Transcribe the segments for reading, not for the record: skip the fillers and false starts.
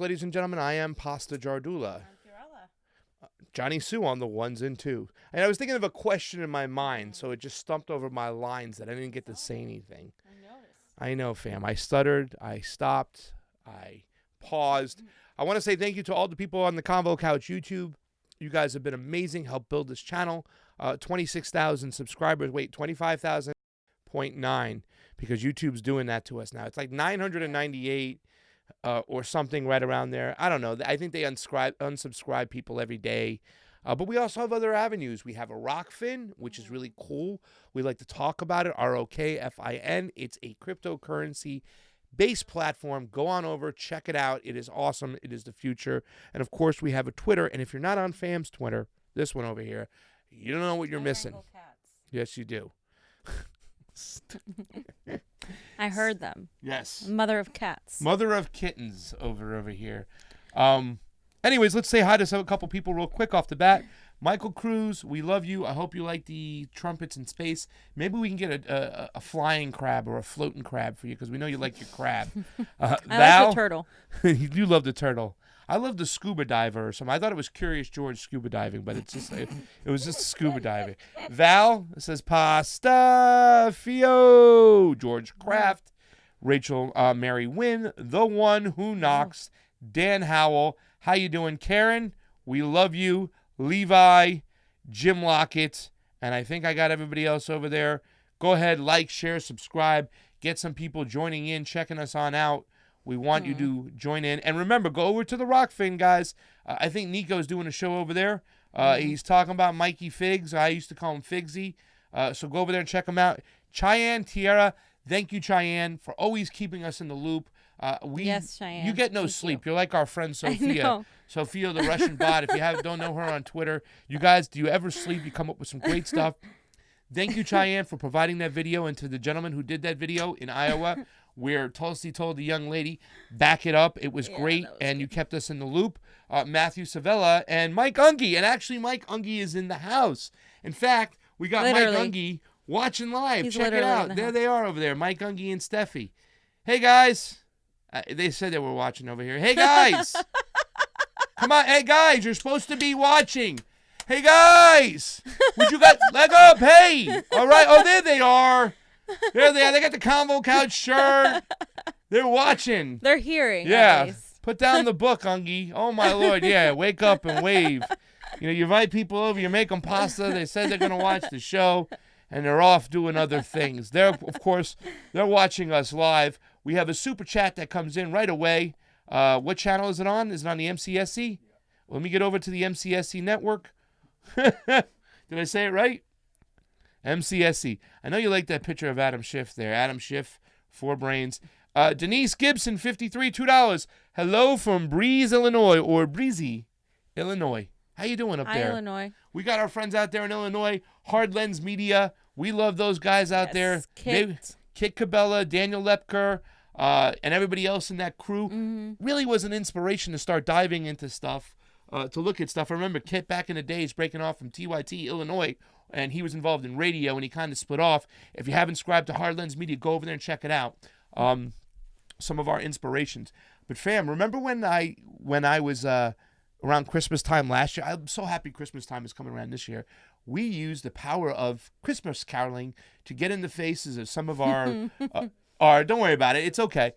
ladies and gentlemen. I am Pasta Jardula. I'm Fiorella. Johnny Sue on the ones and two. And I was thinking of a question in my mind, so it just stumped over my lines that I didn't get to say anything. I noticed. I know, fam. I stuttered. I stopped. I paused. I want to say thank you to all the people on the Convo Couch YouTube. You guys have been amazing. Help build this channel. 26,000 subscribers. Wait, 25,000.9 because YouTube's doing that to us now. It's like 998 or something right around there. I don't know. I think they unsubscribe people every day. But we also have other avenues. We have a Rockfin, which is really cool. We like to talk about it. ROKFIN. It's a cryptocurrency-based platform. Go on over. Check it out. It is awesome. It is the future. And, of course, we have a Twitter. And if you're not on FAM's Twitter, this one over here, you don't know what you're missing. Cats. Yes, you do. I heard them. Yes. Mother of cats. Mother of kittens over here. Anyways, let's say hi to a couple people real quick off the bat. Michael Cruz, we love you. I hope you like the trumpets in space. Maybe we can get a flying crab or a floating crab for you because we know you like your crab. I Val, like the turtle. You do love the turtle. I love the scuba diver or something. I thought it was Curious George scuba diving, but it's just it was just scuba diving. Val says pasta Fio. George Kraft, Rachel Mary Wynn, the one who knocks, Dan Howell. How you doing, Karen? We love you. Levi, Jim Lockett, and I think I got everybody else over there. Go ahead, like, share, subscribe. Get some people joining in, checking us on out. We want you to join in. And remember, go over to the Rockfin, guys. I think Nico's doing a show over there. He's talking about Mikey Figs. I used to call him Figsy. So go over there and check him out. Cheyenne Tierra, thank you, Cheyenne, for always keeping us in the loop. Yes, Cheyenne. You get no sleep. You're like our friend Sophia. Sophia, the Russian bot. If you don't know her on Twitter, you guys, do you ever sleep? You come up with some great stuff. Thank you, Cheyenne, for providing that video, and to the gentleman who did that video in Iowa, where Tulsi told the young lady, back it up. It was great, and you kept us in the loop. Matthew Savella and Mike Unge. And actually, Mike Unge is in the house. In fact, we got Mike Unge watching live. He's Check it out. There they are over there, Mike Unge and Steffi. Hey, guys. They said they were watching over here. Hey, guys. Come on. Hey, guys, you're supposed to be watching. Hey, guys. Would you guys leg up? Hey. All right. Oh, there they are. There they are. They got the Convo Couch shirt. They're watching. They're hearing. Yeah. Put down the book, Unge. Oh, my Lord. Yeah. Wake up and wave. You invite people over. You make them pasta. They said they're going to watch the show, and they're off doing other things. Of course, they're watching us live. We have a super chat that comes in right away. What channel is it on? Is it on the MCSC? Let me get over to the MCSC network. Did I say it right? MCSC. I know you like that picture of Adam Schiff there. Adam Schiff, 4 brains. Denise Gibson, 53, $2. Hello from Breeze, Illinois, or Breezy, Illinois. How you doing up there? Hi, Illinois. We got our friends out there in Illinois. Hard Lens Media. We love those guys out there. Kit Cabela, Daniel Lepker, and everybody else in that crew really was an inspiration to start diving into stuff, to look at stuff. I remember Kit back in the days breaking off from TYT, Illinois, and he was involved in radio, and he kind of split off. If you haven't subscribed to Hard Lens Media, go over there and check it out. Some of our inspirations. But fam, remember when I was around Christmas time last year? I'm so happy Christmas time is coming around this year. We used the power of Christmas caroling to get in the faces of some of our don't worry about it. It's okay.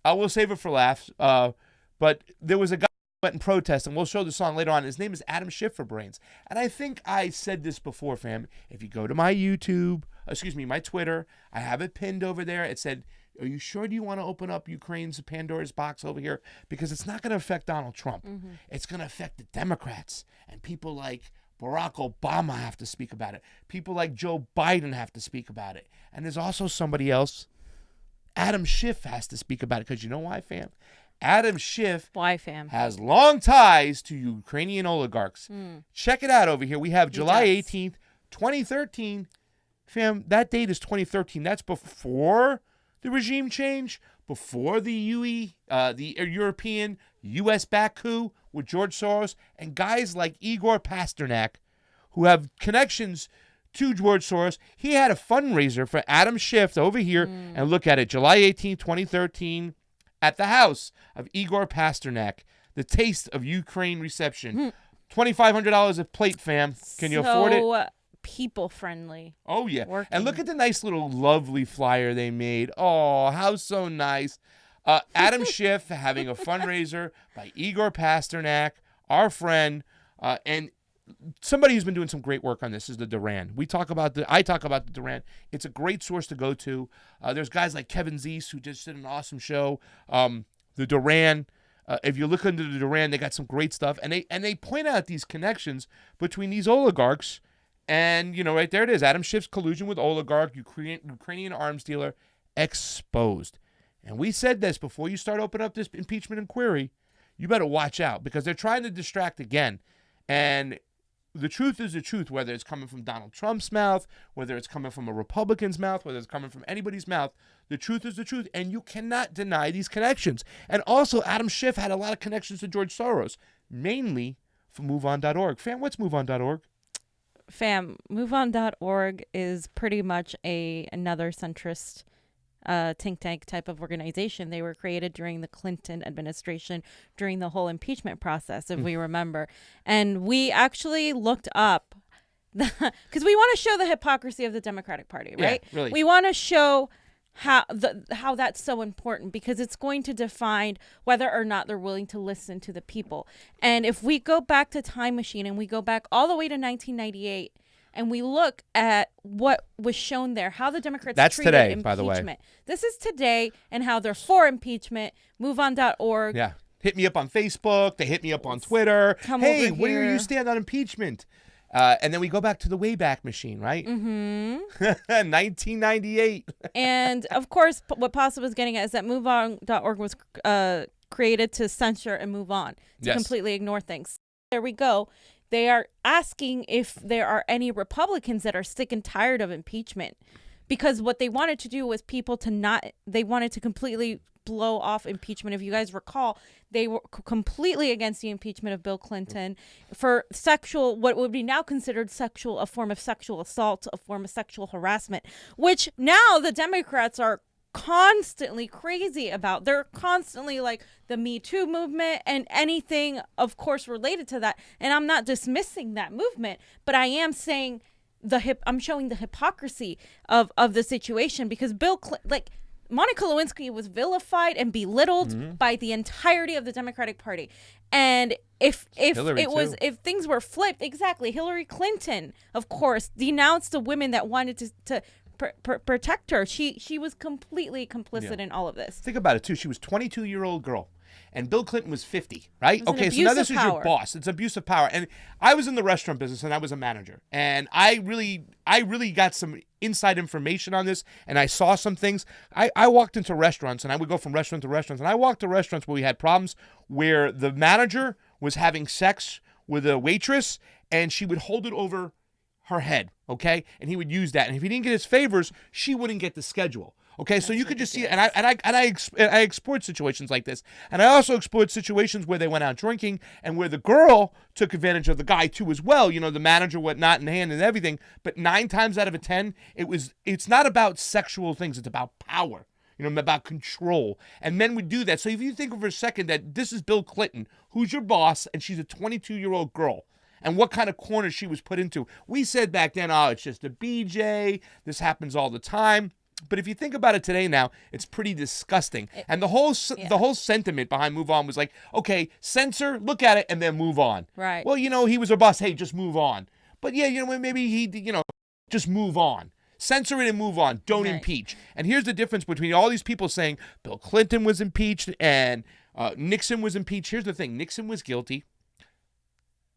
I will save it for laughs. But there was a guy who went and protest, and we'll show the song later on. His name is Adam Schiff for Brains. And I think I said this before, fam. If you go to my my Twitter, I have it pinned over there. It said, are you sure you want to open up Ukraine's Pandora's box over here? Because it's not going to affect Donald Trump. It's going to affect the Democrats and people like Barack Obama have to speak about it. People like Joe Biden have to speak about it. And there's also somebody else. Adam Schiff has to speak about it. Because you know why, fam? Adam Schiff has long ties to Ukrainian oligarchs. Check it out over here. We have July 18th, 2013. Fam, that date is 2013. That's before the regime change, before the European U.S.-backed coup with George Soros and guys like Igor Pasternak, who have connections to George Soros. He had a fundraiser for Adam Schiff over here, and look at it, July 18, 2013. at the house of Igor Pasternak. The taste of Ukraine reception. $2,500 a plate, fam. Can you afford it? So people friendly. Oh, yeah. Working. And look at the nice little lovely flyer they made. Oh, how so nice. Adam Schiff having a fundraiser by Igor Pasternak, our friend, and somebody who's been doing some great work on this is the Duran. I talk about the Duran. It's a great source to go to. There's guys like Kevin Zeese who just did an awesome show. The Duran. If you look into the Duran, they got some great stuff, and they point out these connections between these oligarchs, and right there it is. Adam Schiff's collusion with oligarch, Ukrainian arms dealer, exposed. And we said this before you start opening up this impeachment inquiry. You better watch out because they're trying to distract again, and the truth is the truth, whether it's coming from Donald Trump's mouth, whether it's coming from a Republican's mouth, whether it's coming from anybody's mouth, the truth is the truth, and you cannot deny these connections. And also, Adam Schiff had a lot of connections to George Soros, mainly from MoveOn.org. Fam, what's MoveOn.org? Fam, MoveOn.org is pretty much another centrist think tank type of organization. They were created during the Clinton administration, during the whole impeachment process, if we remember. And we actually looked up, because we want to show the hypocrisy of the Democratic Party, right? Yeah, really. We want to show how that's so important, because it's going to define whether or not they're willing to listen to the people. And if we go back to Time Machine and we go back all the way to 1998, and we look at what was shown there, how the Democrats treated today, impeachment. by the way. This is today, and how they're for impeachment. MoveOn.org. Yeah. Hit me up on Facebook. They hit me up on Twitter. Come hey, over where do here. you stand on impeachment? And then we go back to the Wayback Machine, right? Mm-hmm. 1998. And, of course, what Pasta was getting at is that MoveOn.org was created to censor and move on, to completely ignore things. There we go. They are asking if there are any Republicans that are sick and tired of impeachment, because what they wanted to do was they wanted to completely blow off impeachment. If you guys recall, they were completely against the impeachment of Bill Clinton for what would be now considered a form of sexual assault, a form of sexual harassment, which now the Democrats are constantly crazy about. They're constantly like the Me Too movement and anything, of course, related to that. And I'm not dismissing that movement, but I am saying I'm showing the hypocrisy of the situation, because Monica Lewinsky was vilified and belittled by the entirety of the Democratic Party. And if things were flipped, exactly, Hillary Clinton, of course, denounced the women that wanted to protect her. She was completely complicit in all of this. Think about it too. She was a 22-year-old girl, and Bill Clinton was 50, right? Okay, so now this is your boss. It's abuse of power. And I was in the restaurant business, and I was a manager, and I really got some inside information on this, and I saw some things. I walked into restaurants, and I would go from restaurant to restaurant, and I walked to restaurants where we had problems where the manager was having sex with a waitress, and she would hold it over her head, okay? And he would use that. And if he didn't get his favors, she wouldn't get the schedule. Okay, so you could just see it. And I explored situations like this. And I also explored situations where they went out drinking and where the girl took advantage of the guy too as well. The manager went not in hand and everything. But 9 times out of 10, it's not about sexual things. It's about power. About control. And men would do that. So if you think for a second that this is Bill Clinton, who's your boss, and she's a 22-year-old girl, and what kind of corner she was put into. We said back then, it's just a BJ. This happens all the time. But if you think about it today now, it's pretty disgusting. And the whole sentiment behind Move On was like, okay, censor, look at it, and then move on. Right. Well, he was a boss. Hey, just move on. But yeah, maybe he, just move on. Censor it and move on. Don't impeach. And here's the difference between all these people saying Bill Clinton was impeached and Nixon was impeached. Here's the thing. Nixon was guilty.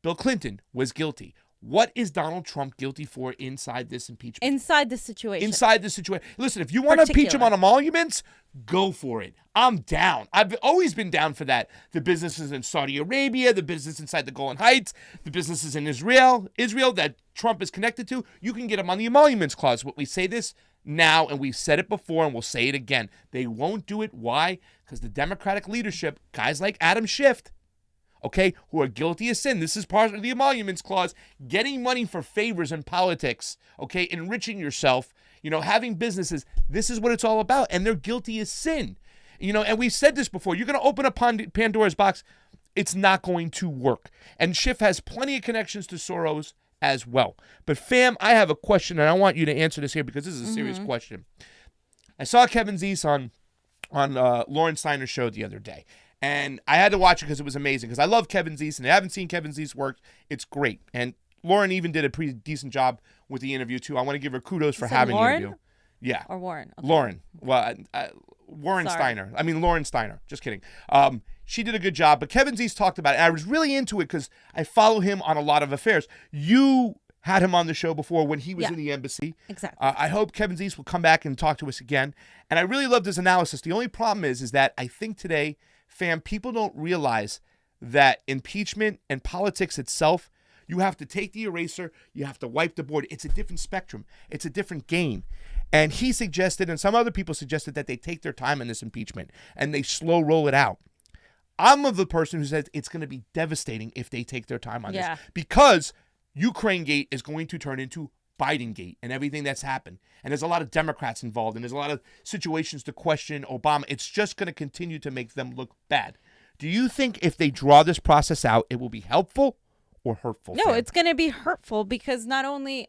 Bill Clinton was guilty. What is Donald Trump guilty for inside this impeachment? Inside the situation. Listen, if you want to impeach him on emoluments, go for it. I'm down. I've always been down for that. The businesses in Saudi Arabia, the business inside the Golan Heights, the businesses in Israel that Trump is connected to, you can get them on the emoluments clause. We say this now, and we've said it before, and we'll say it again. They won't do it. Why? Because the Democratic leadership, guys like Adam Schiff, okay, who are guilty of sin. This is part of the emoluments clause. Getting money for favors in politics, okay, enriching yourself, having businesses. This is what it's all about, and they're guilty of sin. and we've said this before, you're going to open up Pandora's box, it's not going to work. And Schiff has plenty of connections to Soros as well. But fam, I have a question, and I want you to answer this here because this is a serious question. I saw Kevin Zeese on Lauren Steiner's show the other day, and I had to watch it because it was amazing, because I love Kevin Zeese, and I haven't seen Kevin Zeese work. It's great. And Lauren even did a pretty decent job with the interview, too. I want to give her kudos for having the interview. Yeah. Or Warren. Okay. Lauren. Well, Warren Steiner. I mean, Lauren Steiner. Just kidding. She did a good job, but Kevin Zeese talked about it. And I was really into it because I follow him on a lot of affairs. You had him on the show before when he was in the embassy. Exactly. I hope Kevin Zeese will come back and talk to us again. And I really loved his analysis. The only problem is that I think today, fam, people don't realize that impeachment and politics itself, you have to take the eraser, you have to wipe the board. It's a different spectrum. It's a different game. And he suggested, and some other people suggested, that they take their time in this impeachment and they slow roll it out. I'm of the person who says it's going to be devastating if they take their time on this, because Ukraine Gate is going to turn into Biden Gate and everything that's happened. And there's a lot of Democrats involved, and there's a lot of situations to question Obama. It's just going to continue to make them look bad. Do you think if they draw this process out, it will be helpful or hurtful? No, it's going to be hurtful, because not only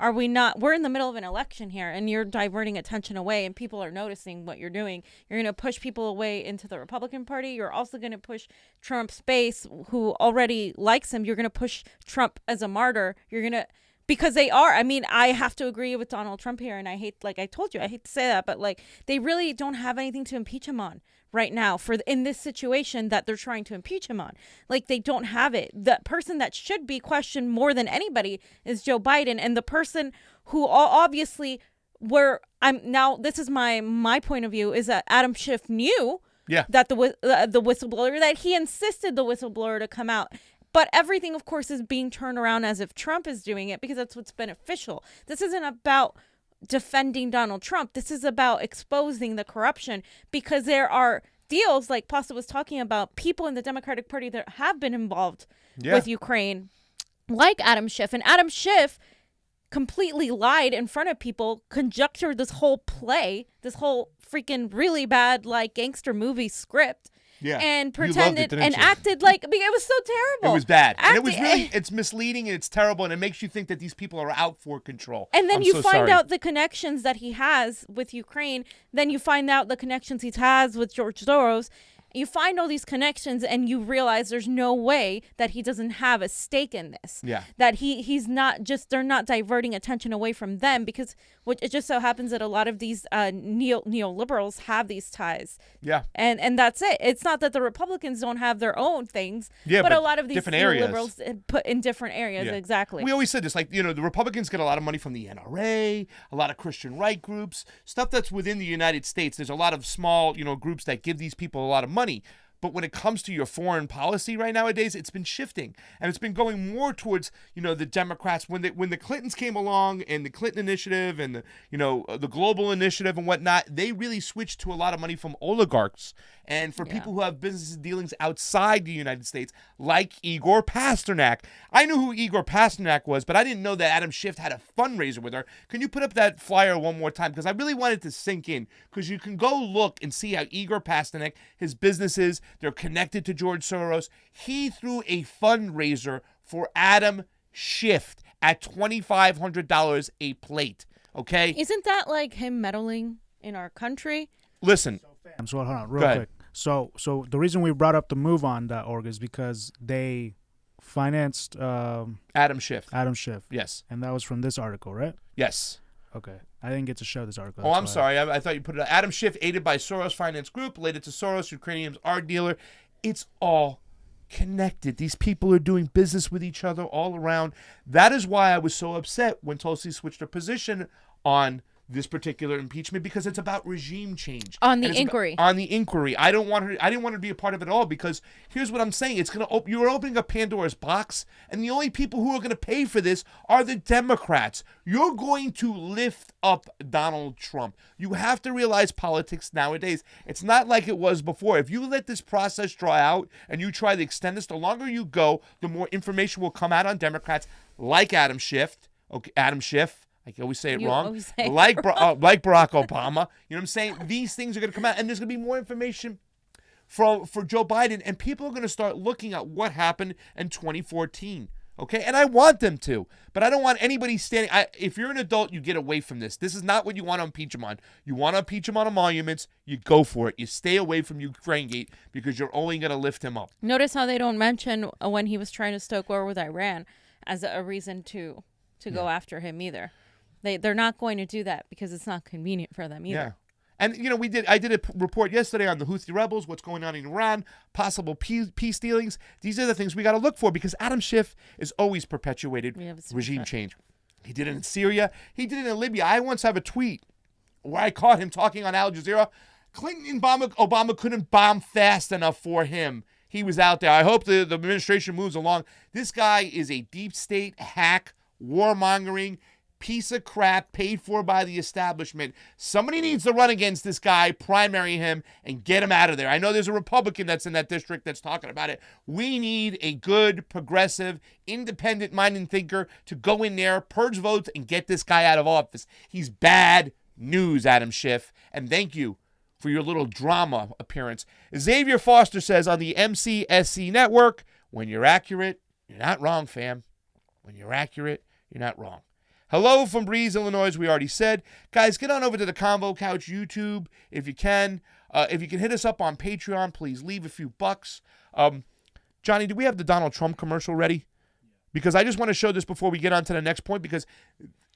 are we not, we're in the middle of an election here, and you're diverting attention away, and people are noticing what you're doing. You're going to push people away into the Republican Party. You're also going to push Trump's base, who already likes him. You're going to push Trump as a martyr. You're going to, because they are. I mean, I have to agree with Donald Trump here, and I hate, like I told you, I hate to say that, but like, they really don't have anything to impeach him on right now in this situation that they're trying to impeach him on. Like, they don't have it. The person that should be questioned more than anybody is Joe Biden, and the person who obviously this is my point of view, is that Adam Schiff knew that the whistleblower, that he insisted the whistleblower to come out. But everything, of course, is being turned around as if Trump is doing it, because that's what's beneficial. This isn't about defending Donald Trump. This is about exposing the corruption, because there are deals, like Pasta was talking about, people in the Democratic Party that have been involved with Ukraine, like Adam Schiff. And Adam Schiff completely lied in front of people, conjectured this whole play, this whole freaking really bad, like, gangster movie script. Yeah. And pretended and acted like, it was so terrible. It was bad. And it was really, it's misleading and it's terrible, and it makes you think that these people are out for control. And then you find out the connections that he has with Ukraine. Then you find out the connections he has with George Soros. You find all these connections, and you realize there's no way that he doesn't have a stake in this. Yeah. That he's not just, they're not diverting attention away from them, because it just so happens that a lot of these neoliberals have these ties. Yeah. And that's it. It's not that the Republicans don't have their own things, but a lot of these neoliberals put in different areas. Yeah. Exactly. We always said this, like, the Republicans get a lot of money from the NRA, a lot of Christian right groups, stuff that's within the United States. There's a lot of small, groups that give these people a lot of money. But when it comes to your foreign policy right nowadays, it's been shifting, and it's been going more towards, the Democrats. When the Clintons came along, and the Clinton Initiative, and the Global Initiative and whatnot, they really switched to a lot of money from oligarchs and for people who have business dealings outside the United States, like Igor Pasternak. I knew who Igor Pasternak was, but I didn't know that Adam Schiff had a fundraiser with her. Can you put up that flyer one more time? Because I really wanted to sink in, because you can go look and see how Igor Pasternak, his businesses, they're connected to George Soros. He threw a fundraiser for Adam Schiff at $2,500 a plate. Okay? Isn't that like him meddling in our country? Listen. So hold on, real quick. So the reason we brought up the MoveOn.org is because they financed Adam Schiff. Adam Schiff. Yes. And that was from this article, right? Yes. Okay. I didn't get to show this article. Oh, I'm sorry. I thought you put it out. Adam Schiff, aided by Soros Finance Group, related to Soros, Ukrainian's art dealer. It's all connected. These people are doing business with each other all around. That is why I was so upset when Tulsi switched her position on this particular impeachment, because it's about regime change. On the inquiry. On the inquiry. I didn't want her to be a part of it all, because here's what I'm saying. It's going to you're opening up Pandora's box, and the only people who are going to pay for this are the Democrats. You're going to lift up Donald Trump. You have to realize politics nowadays. It's not like it was before. If you let this process draw out and you try to extend this, the longer you go, the more information will come out on Democrats like Adam Schiff. Okay, Adam Schiff. I can always say it You wrong. always say it Like Barack Obama. You know what I'm saying? These things are going to come out, and there's going to be more information for Joe Biden, and people are going to start looking at what happened in 2014. Okay, and I want them to, but I don't want anybody standing. If you're an adult, you get away from this. This is not what you want to impeach him on. You want to impeach him on emoluments, you go for it. You stay away from Ukrainegate because you're only going to lift him up. Notice how they don't mention when he was trying to stoke war with Iran as a reason to go after him either. They're not going to do that because it's not convenient for them either. Yeah. And, you know, I did a report yesterday on the Houthi rebels, what's going on in Iran, possible peace dealings. These are the things we got to look for because Adam Schiff is always perpetuated regime change. He did it in Syria. He did it in Libya. I once have a tweet where I caught him talking on Al Jazeera. Clinton and Obama couldn't bomb fast enough for him. He was out there. I hope the administration moves along. This guy is a deep state hack, warmongering piece of crap paid for by the establishment. Somebody needs to run against this guy, primary him, and get him out of there. I know there's a Republican that's in that district that's talking about it. We need a good, progressive, independent-minded thinker to go in there, purge votes, and get this guy out of office. He's bad news, Adam Schiff, and thank you for your little drama appearance. Xavier Foster says on the MCSC network, when you're accurate, you're not wrong, fam. When you're accurate, you're not wrong. Hello from Breeze, Illinois, we already said. Guys, get on over to the Convo Couch YouTube if you can. If you can hit us up on Patreon, please leave a few bucks. Johnny, do we have the Donald Trump commercial ready? Because I just want to show this before we get on to the next point because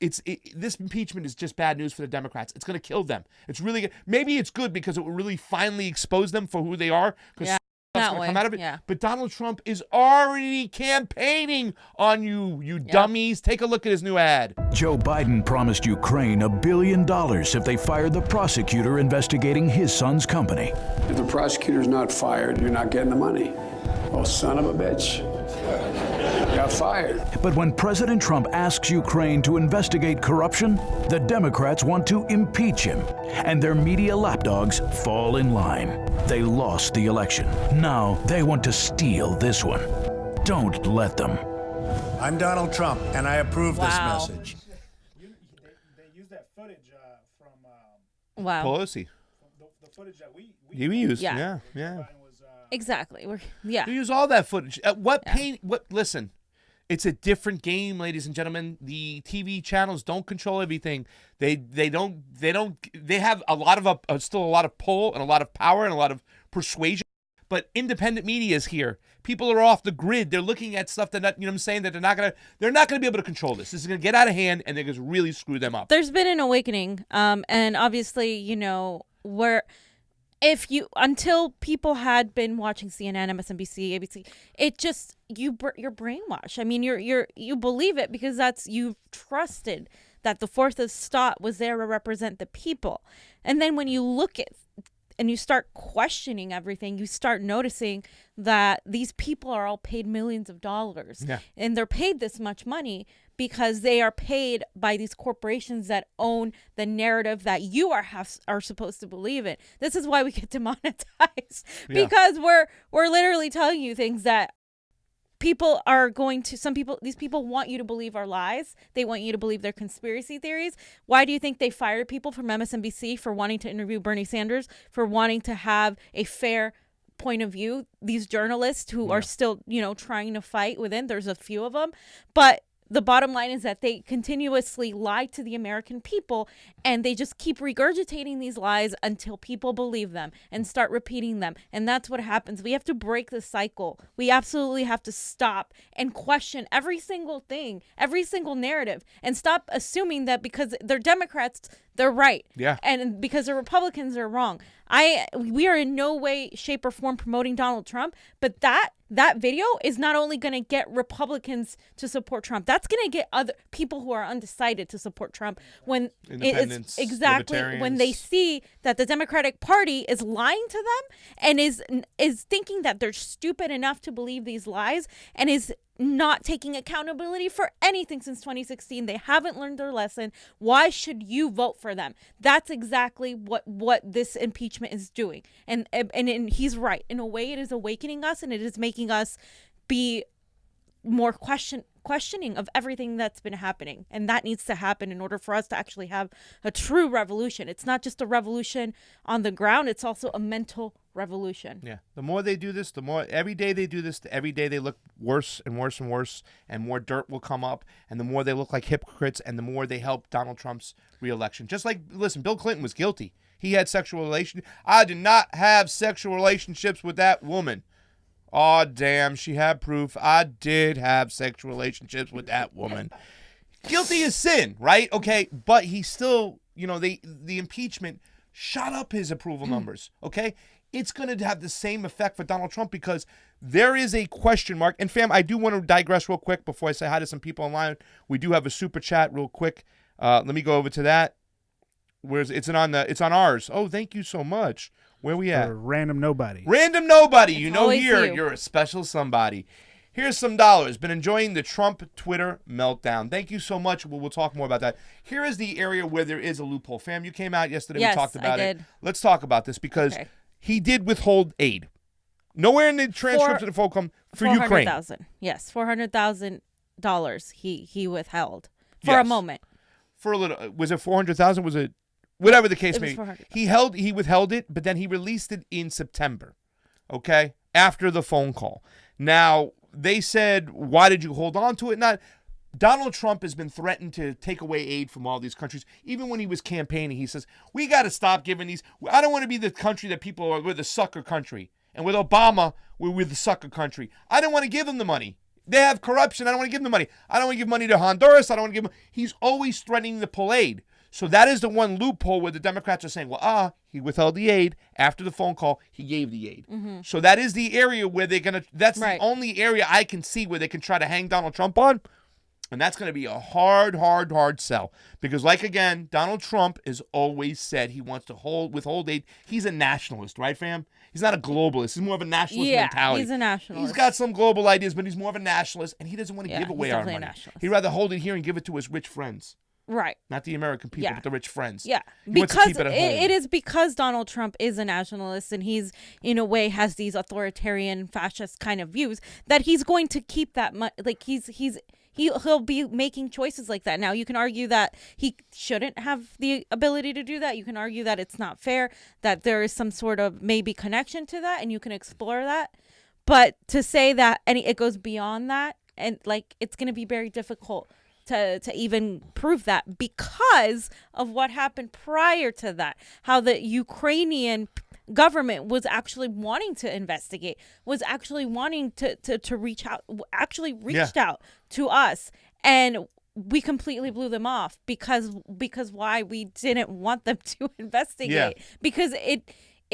this impeachment is just bad news for the Democrats. It's going to kill them. It's really maybe it's good because it will really finally expose them for who they are. Because that's going to come out of it. Yeah. But Donald Trump is already campaigning on you dummies. Take a look at his new ad. Joe Biden promised Ukraine $1 billion if they fired the prosecutor investigating his son's company. If the prosecutor's not fired, you're not getting the money. Oh, son of a bitch. Got fired. But when President Trump asks Ukraine to investigate corruption, the Democrats want to impeach him, and their media lapdogs fall in line. They lost the election. Now they want to steal this one. Don't let them. I'm Donald Trump, and I approve this message. They used that footage from Pelosi. The footage that we used. Yeah. Exactly. You use all that footage. Listen, it's a different game, ladies and gentlemen. The TV channels don't control everything. They have a lot of still a lot of pull and a lot of power and a lot of persuasion. But independent media is here. People are off the grid. They're looking at stuff that they're not gonna be able to control this. This is gonna get out of hand and they're gonna really screw them up. There's been an awakening, and obviously, until people had been watching CNN, MSNBC, ABC, it just you're brainwashed. I mean, you believe it because you trusted that the fourth estate was there to represent the people, and then when you look at and you start questioning everything, you start noticing that these people are all paid millions of dollars, and they're paid this much money because they are paid by these corporations that own the narrative that you are supposed to believe in. This is why we get demonetized because we're literally telling you things that these people want you to believe our lies. They want you to believe their conspiracy theories. Why do you think they fired people from MSNBC for wanting to interview Bernie Sanders, for wanting to have a fair point of view? These journalists who are still, trying to fight within, there's a few of them, but the bottom line is that they continuously lie to the American people, and they just keep regurgitating these lies until people believe them and start repeating them. And that's what happens. We have to break the cycle. We absolutely have to stop and question every single thing, every single narrative, and stop assuming that because they're Democrats, they're right. Yeah. And because the Republicans are wrong. We are in no way, shape, or form promoting Donald Trump, but that video is not only going to get Republicans to support Trump, that's going to get other people who are undecided to support Trump when Independents, when they see that the Democratic Party is lying to them and is thinking that they're stupid enough to believe these lies and is not taking accountability for anything since 2016. They haven't learned their lesson. Why should you vote for them? That's exactly what this impeachment is doing. And he's right. In a way, it is awakening us, and it is making us be more questioning of everything that's been happening. And that needs to happen in order for us to actually have a true revolution. It's not just a revolution on the ground. It's also a mental revolution. Yeah. The more they do this, the more every day they do this, every day they look worse and worse and worse, and more dirt will come up, and the more they look like hypocrites, and the more they help Donald Trump's reelection. Just like, listen, Bill Clinton was guilty. He had sexual relations. I did not have sexual relationships with that woman. Oh, damn, she had proof. I did have sexual relationships with that woman. Guilty as sin, right? Okay, but he still, you know, the impeachment shot up his approval numbers, okay? It's going to have the same effect for Donald Trump because there is a question mark. And, fam, I do want to digress real quick before I say hi to some people online. We do have a super chat real quick. Let me go over to that. It's on ours. Oh, thank you so much. Where we at? Random nobody. Random nobody. You know, always here you. you're a special somebody. Here's some dollars. Been enjoying the Trump Twitter meltdown. Thank you so much. We'll talk more about that. Here is the area where there is a loophole. Fam, you came out yesterday. Yes, we talked about I it. did. Let's talk about this because he did withhold aid. Nowhere in the transcripts of the phone come for Ukraine. $400,000. Yes, $400,000 he withheld for a moment. For a little, was it 400,000? Was it whatever the case It may was be? 400,000. He withheld it, but then he released it in September. Okay, after the phone call. Now they said, "Why did you hold on to it?" Not. Donald Trump has been threatened to take away aid from all these countries. Even when he was campaigning, he says, "We got to stop giving these. I don't want to be the country that people are. We're the sucker country." And with Obama, we're the sucker country. I don't want to give them the money. They have corruption. I don't want to give them the money. I don't want to give money to Honduras. I don't want to give them. He's always threatening to pull aid. So that is the one loophole where the Democrats are saying, well, he withheld the aid. After the phone call, he gave the aid. Mm-hmm. So that is the area where they're going to, that's Right. the only area I can see where they can try to hang Donald Trump on. And that's going to be a hard sell. Because like, again, Donald Trump has always said he wants to withhold aid. He's a nationalist, right, fam? He's not a globalist. He's more of a nationalist mentality. He's a nationalist. He's got some global ideas, but he's more of a nationalist, and he doesn't want to give away he's our definitely a money. nationalist. He'd rather hold it here and give it to his rich friends. Right. Not the American people, Yeah. but the rich friends. Yeah, He wants to because keep it at home. it is because Donald Trump is a nationalist and he's in a way has these authoritarian fascist kind of views that he's going to keep that like he'll be making choices like that. Now you can argue that he shouldn't have the ability to do that. You can argue that it's not fair, that there is some sort of maybe connection to that, and you can explore that. But to say that it goes beyond that, and like it's going to be very difficult to even prove that because of what happened prior to that, how the Ukrainian government was actually wanting to investigate, was actually wanting to reach out, actually reached out to us, and we completely blew them off because why? We didn't want them to investigate because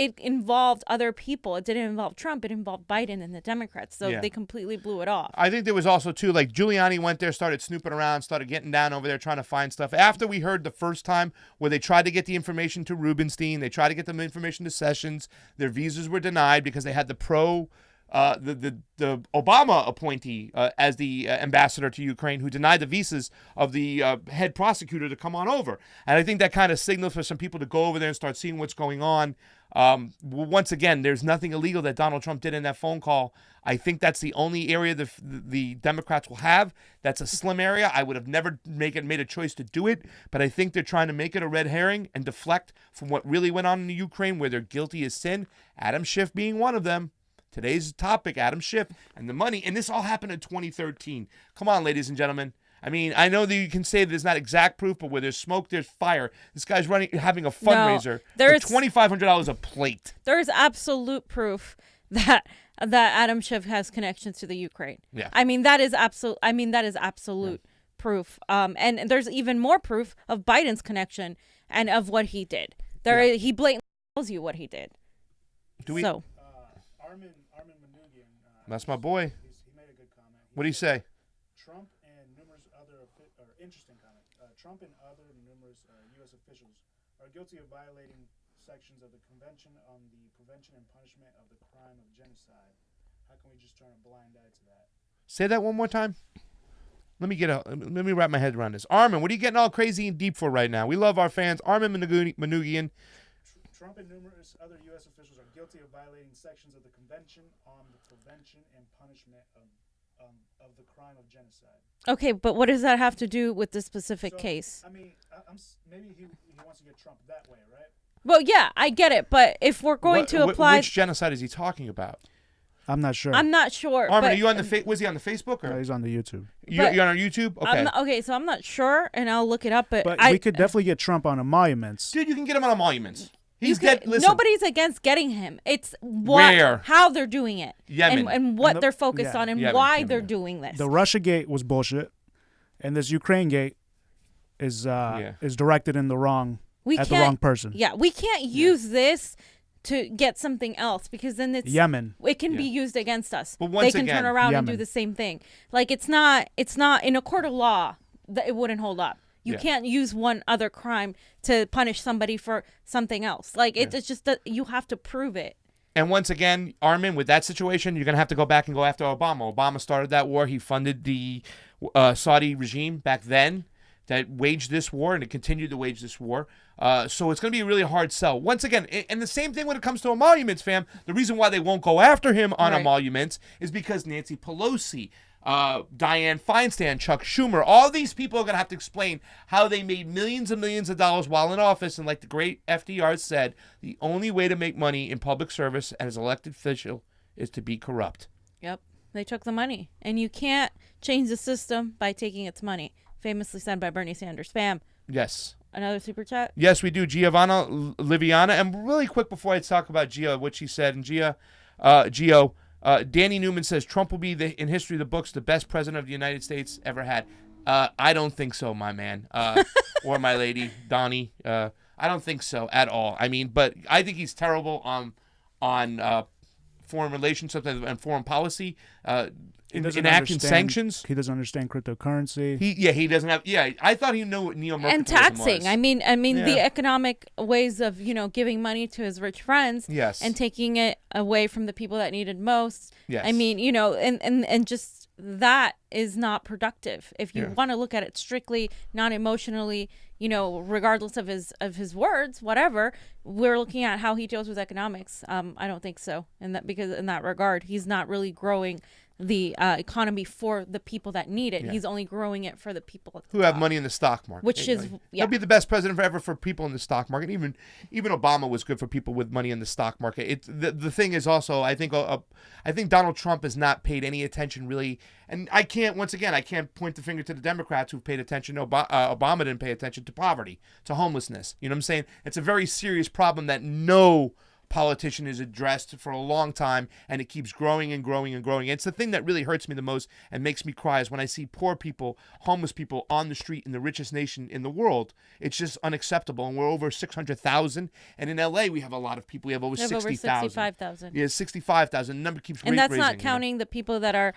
it involved other people. It didn't involve Trump. It involved Biden and the Democrats. So they completely blew it off. I think there was also, too, like Giuliani went there, started snooping around, started getting down over there, trying to find stuff. After we heard the first time where they tried to get the information to Rubinstein, they tried to get the information to Sessions, their visas were denied because they had the the Obama appointee as the ambassador to Ukraine who denied the visas of the head prosecutor to come on over. And I think that kind of signals for some people to go over there and start seeing what's going on. Once again, there's nothing illegal that Donald Trump did in that phone call. I think that's the only area the Democrats will have. That's a slim area. I would have never made a choice to do it, but I think they're trying to make it a red herring and deflect from what really went on in the Ukraine where they're guilty as sin. Adam Schiff being one of them. Today's topic, Adam Schiff and the money. And this all happened in 2013. Come on, ladies and gentlemen. I mean, I know that you can say there's not exact proof, but where there's smoke, there's fire. This guy's having a fundraiser for $2,500 a plate. There's absolute proof that Adam Schiff has connections to the Ukraine. Yeah. I mean, that is absolute proof. And there's even more proof of Biden's connection and of what he did. He blatantly tells you what he did. Armin Manoogian. That's my boy. He made a good comment. What do you say? Trump and numerous other interesting comment. Trump and other numerous U.S. officials are guilty of violating sections of the Convention on the Prevention and Punishment of the Crime of Genocide. How can we just turn a blind eye to that? Say that one more time. Let me wrap my head around this. Armin, what are you getting all crazy and deep for right now? We love our fans. Armin Manoogian. Trump and numerous other U.S. officials are guilty of violating sections of the Convention on the Prevention and Punishment of the crime of genocide. Okay, but what does that have to do with the specific case? I mean, maybe he wants to get Trump that way, right? Well, yeah, I get it, but if we're going to apply, which genocide is he talking about? I'm not sure. I'm not sure. Armin, are you on the was he on the Facebook or? No, he's on the YouTube. You're on our YouTube? Okay. Okay, so I'm not sure, and I'll look it up. But we could definitely get Trump on emoluments. Dude, you can get him on emoluments. He's dead. Listen. Nobody's against getting him. It's how they're doing it, Yemen. and what they're focused on, and why they're doing this. The Russia gate was bullshit, and this Ukraine gate is directed in the wrong wrong person. Yeah, we can't use this to get something else, because then it's Yemen. It can be used against us. But once they can turn around and do the same thing. Like it's not in a court of law that it wouldn't hold up. You can't use one other crime to punish somebody for something else. Like it's just that you have to prove it. And once again, Armin, with that situation, you're going to have to go back and go after Obama. Obama started that war. He funded the Saudi regime back then that waged this war, and it continued to wage this war. So it's going to be a really hard sell. Once again, and the same thing when it comes to emoluments, fam. The reason why they won't go after him on emoluments is because Nancy Pelosi, Dianne Feinstein, Chuck Schumer, all these people are going to have to explain how they made millions and millions of dollars while in office. And like the great FDR said, the only way to make money in public service and as an elected official is to be corrupt. Yep. They took the money. And you can't change the system by taking its money. Famously said by Bernie Sanders. Fam. Yes. Another super chat? Yes, we do. Giovanna Liviana. And really quick before I talk about Gio, what she said, and Gio, Danny Newman says Trump will be, in history of the books, the best president of the United States ever had. I don't think so, my man. Or my lady, Donnie. I don't think so at all. I mean, but I think he's terrible on foreign relationships and foreign policy. Enacting sanctions. He doesn't understand cryptocurrency. He doesn't have. Yeah, I thought he knew what neo-Mercantilism and taxing. was. I mean, the economic ways of giving money to his rich friends. Yes. And taking it away from the people that needed most. Yes. I mean, and just that is not productive. If you want to look at it strictly, non-emotionally, regardless of his words, whatever, we're looking at how he deals with economics. I don't think so, because in that regard, he's not really growing the economy for the people that need it. He's only growing it for the people who have money in the stock market. Which is he'll be the best president ever for people in the stock market. Even Obama was good for people with money in the stock market. The thing is also, I think Donald Trump has not paid any attention really, and I can't point the finger to the Democrats who've paid attention. Obama didn't pay attention to poverty, to homelessness. You know what I'm saying? It's a very serious problem that no politician is addressed for a long time, and it keeps growing and growing and growing. It's the thing that really hurts me the most and makes me cry is when I see poor people, homeless people on the street in the richest nation in the world. It's just unacceptable, and we're over 600,000, and in LA we have a lot of people. We have over 60,000. 65,000. Yeah, 65,000. The number keeps and that's raising, not counting the people that are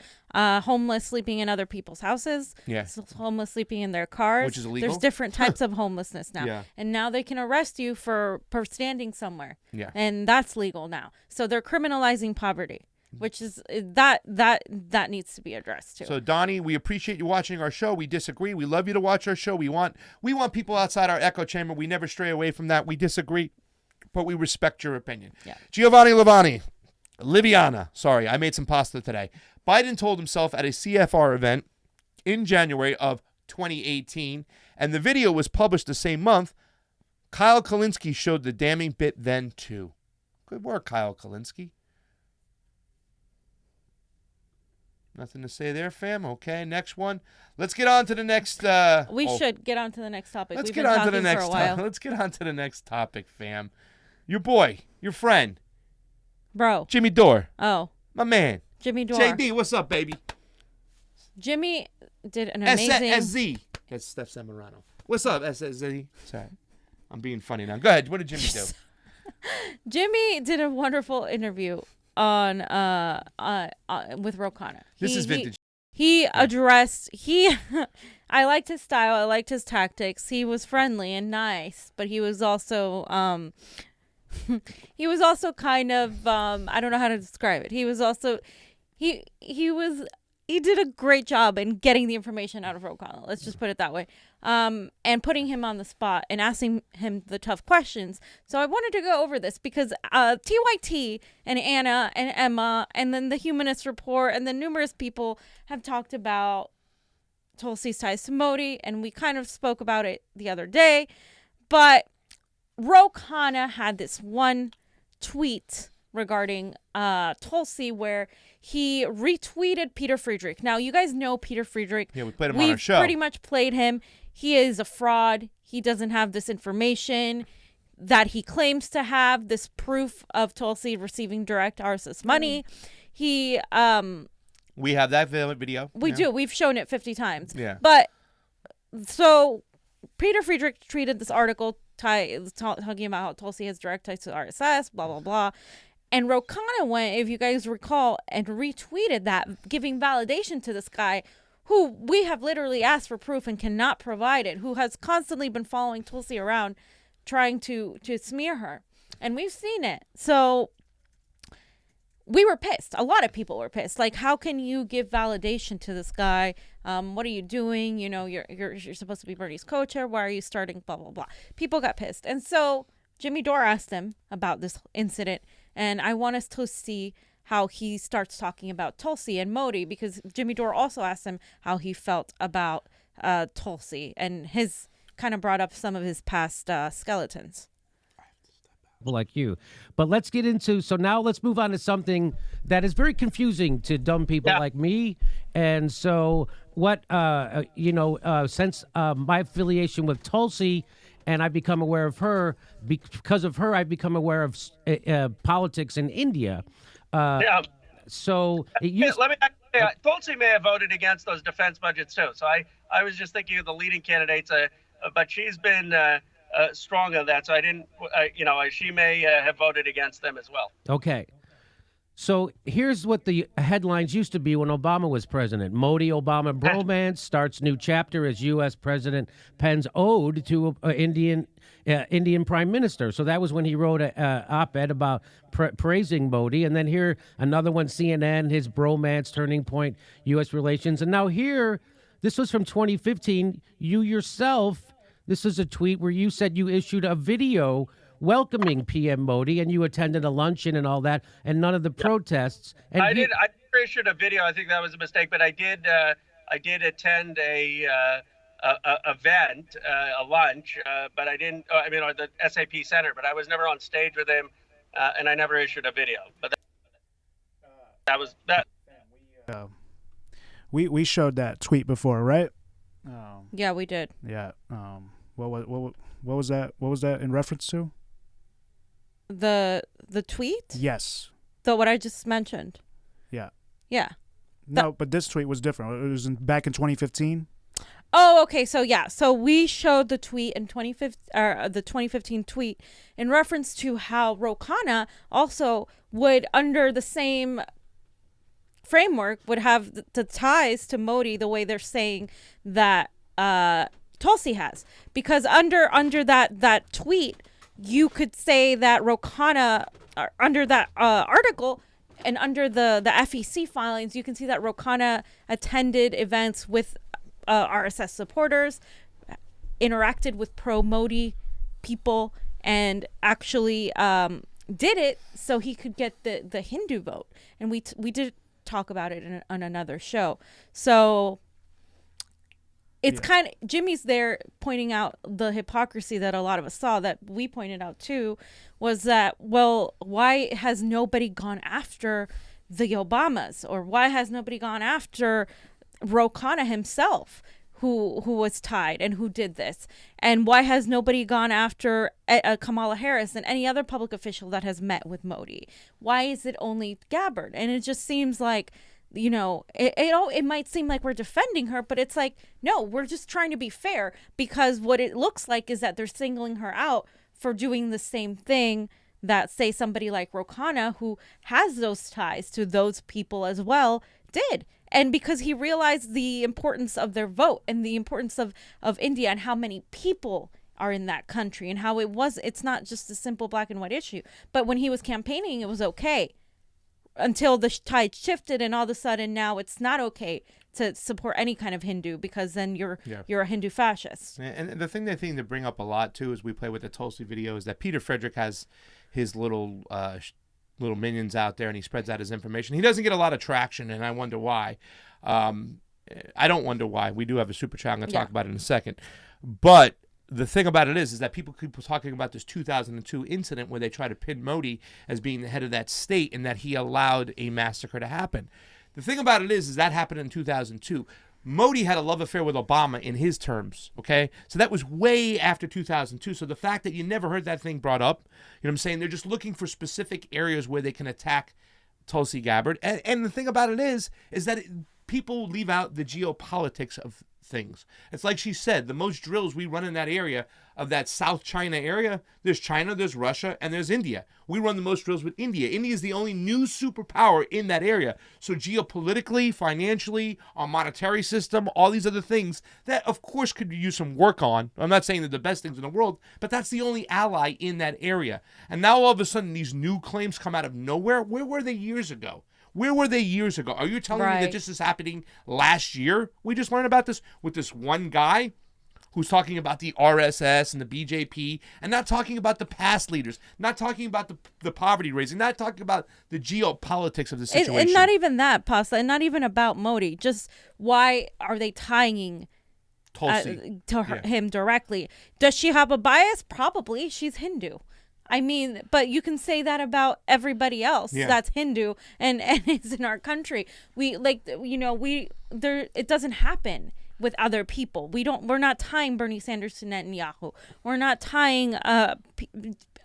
homeless sleeping in other people's houses. Yeah. Homeless sleeping in their cars. Which is illegal. There's different types of homelessness now. Yeah. And now they can arrest you for standing somewhere. Yeah. And that's legal now. So they're criminalizing poverty, which is that needs to be addressed too. So Donnie, we appreciate you watching our show. We disagree. We love you to watch our show. We want people outside our echo chamber. We never stray away from that. We disagree, but we respect your opinion. Yeah. Giovanni Liviana. Sorry, I made some pasta today. Biden told himself at a CFR event in January of 2018, and the video was published the same month. Kyle Kulinski showed the damning bit then too. Good work, Kyle Kulinski. Nothing to say there, fam. Okay, next one. Let's get on to the next. We should get on to the next topic. Let's get on to the next topic. Let's get on to the next topic, fam. Your boy, your friend, bro, Jimmy Dore. Oh, my man, Jimmy Dore. JD, what's up, baby? Jimmy did an amazing. SZ. That's Steph Zamorano. What's up, SZ? Sorry, I'm being funny now. Go ahead. What did Jimmy do? Jimmy did a wonderful interview on with Khanna. This is vintage. He addressed I liked his style, I liked his tactics. He was friendly and nice, but he was also kind of I don't know how to describe it. He was also he he did a great job in getting the information out of Ro Khanna. Let's just put it that way. And putting him on the spot and asking him the tough questions. So I wanted to go over this because TYT and Anna and Emma and then the Humanist Report and then numerous people have talked about Tulsi's ties to Modi, and we kind of spoke about it the other day. But Ro Khanna had this one tweet regarding Tulsi where he retweeted Peter Friedrich. Now, you guys know Peter Friedrich. Yeah, we played him on our show. We've pretty much played him. He is a fraud. He doesn't have this information that he claims to have, this proof of Tulsi receiving direct RSS money. We have that video. We do. We've shown it 50 times. Yeah. But so Peter Friedrich tweeted this article talking about how Tulsi has direct ties to RSS, blah, blah, blah. And Ro Khanna went, if you guys recall, and retweeted that, giving validation to this guy who we have literally asked for proof and cannot provide it, who has constantly been following Tulsi around trying to smear her. And we've seen it. So we were pissed. A lot of people were pissed. Like, how can you give validation to this guy? What are you doing? You know, you're supposed to be Bernie's co-chair. Why are you starting? Blah, blah, blah. People got pissed. And so Jimmy Dore asked him about this incident. And I want us to see how he starts talking about Tulsi and Modi, because Jimmy Dore also asked him how he felt about Tulsi, and his kind of brought up some of his past skeletons. Like you. But let's get into, so now let's move on to something that is very confusing to dumb people like me. And so what, since my affiliation with Tulsi, and I've become aware of her, because of her, I've become aware of politics in India. So it used... Let me Tulsi may have voted against those defense budgets too. So I was just thinking of the leading candidates, but she's been strong on that. So I didn't, she may have voted against them as well. Okay. So here's what the headlines used to be when Obama was president. Modi-Obama bromance starts new chapter as U.S. President pens ode to Indian Prime Minister. So that was when he wrote an op-ed about praising Modi. And then here, another one, CNN, his bromance turning point, U.S. relations. And now here, this was from 2015. You yourself, this is a tweet where you said you issued a video welcoming PM Modi, and you attended a luncheon and all that, and none of the protests. And I issued a video. I think that was a mistake, but I did attend a event, a lunch, but I didn't. Or the SAP Center, but I was never on stage with him, and I never issued a video. But that was that. We showed that tweet before, right? Yeah, we did. Yeah. What was that? What was that in reference to? The tweet? Yes. What I just mentioned. Yeah. Yeah. No, but this tweet was different. It was back in 2015. Oh, okay. So yeah. So we showed the tweet in 2015, the 2015 tweet in reference to how Ro Khanna also would, under the same framework, would have the ties to Modi the way they're saying that Tulsi has, because under that tweet, you could say that Ro Khanna, under that article and under the FEC filings, you can see that Ro Khanna attended events with RSS supporters, interacted with pro-Modi people, and actually did it so he could get the Hindu vote. And we did talk about it on another show. So it's kind of, Jimmy's there pointing out the hypocrisy that a lot of us saw, that we pointed out too, was that, well, why has nobody gone after the Obamas, or why has nobody gone after Ro Khanna himself, who was tied and who did this? And why has nobody gone after Kamala Harris and any other public official that has met with Modi? Why is it only Gabbard? And it just seems like, it might seem like we're defending her, but it's like, no, we're just trying to be fair, because what it looks like is that they're singling her out for doing the same thing that, say, somebody like Ro Khanna, who has those ties to those people as well, did. And because he realized the importance of their vote and the importance of India and how many people are in that country, and how it's not just a simple black and white issue. But when he was campaigning, it was okay. until the tide shifted, and all of a sudden now it's not okay to support any kind of Hindu because then you're a Hindu fascist. And the thing to bring up a lot too as we play with the Tulsi video is that Peter Frederick has his little minions out there, and he spreads out his information. He doesn't get a lot of traction, and I wonder why. I don't wonder why. We do have a super chat. I'm going to talk about it in a second. But the thing about it is that people keep talking about this 2002 incident where they try to pin Modi as being the head of that state and that he allowed a massacre to happen. The thing about it is that happened in 2002. Modi had a love affair with Obama in his terms, okay? So that was way after 2002. So the fact that you never heard that thing brought up, you know what I'm saying? They're just looking for specific areas where they can attack Tulsi Gabbard. And the thing about it is that people leave out the geopolitics of things. It's like she said, the most drills we run in that area of that South China area, there's China, there's Russia, and there's India. We run the most drills with India. India is the only new superpower in that area. So geopolitically, financially, our monetary system, all these other things that, of course, could use some work on. I'm not saying they're the best things in the world, but that's the only ally in that area. And now all of a sudden, these new claims come out of nowhere. Where were they years ago? Where were they years ago? Are you telling me that this is happening last year? We just learned about this with this one guy who's talking about the RSS and the BJP and not talking about the past leaders, not talking about the poverty raising, not talking about the geopolitics of the situation. And not even that, Pasta, and not even about Modi. Just why are they tying Tulsi to him directly? Does she have a bias? Probably. She's Hindu. I mean, but you can say that about everybody else that's Hindu and is in our country. It doesn't happen with other people. We're not tying Bernie Sanders to Netanyahu. We're not tying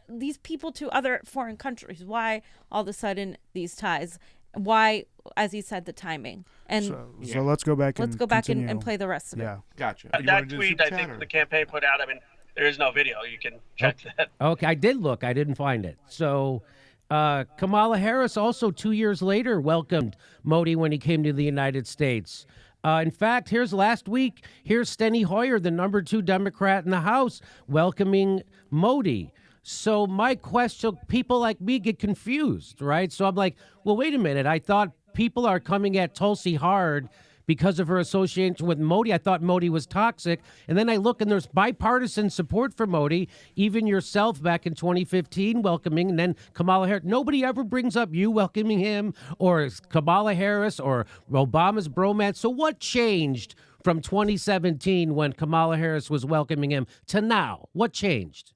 these people to other foreign countries. Why all of a sudden these ties? Why, as you said, the timing? And so let's go back. And play the rest of it. Gotcha. That tweet I think the campaign put out. I mean, there is no video. You can check that. Okay, I did look. I didn't find it. So Kamala Harris also 2 years later welcomed Modi when he came to the United States. In fact, here's last week. Here's Steny Hoyer, the number 2 Democrat in the House, welcoming Modi. So my question, people like me get confused, right? So I'm like, well, wait a minute. I thought people are coming at Tulsi hard because of her association with Modi. I thought Modi was toxic. And then I look and there's bipartisan support for Modi, even yourself back in 2015 welcoming, and then Kamala Harris. Nobody ever brings up you welcoming him or Kamala Harris or Obama's bromance. So what changed from 2017 when Kamala Harris was welcoming him to now? What changed?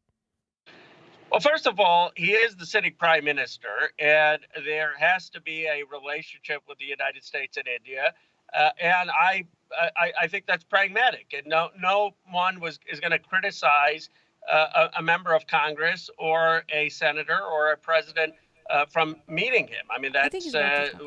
Well, first of all, he is the sitting prime minister, and there has to be a relationship with the United States and India. And I think that's pragmatic, and no one is going to criticize a member of Congress or a senator or a president from meeting him. I mean, that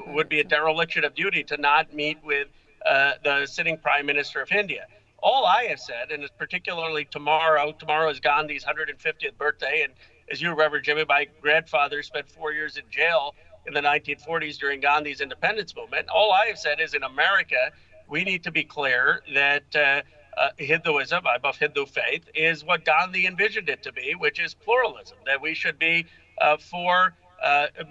would be a dereliction of duty to not meet with the sitting prime minister of India. All I have said, and it's particularly tomorrow is Gandhi's 150th birthday, and as you remember, Jimmy, my grandfather spent 4 years in jail in the 1940s during Gandhi's independence movement. All I have said is in America, we need to be clear that Hinduism, I love Hindu faith, is what Gandhi envisioned it to be, which is pluralism, that we should be for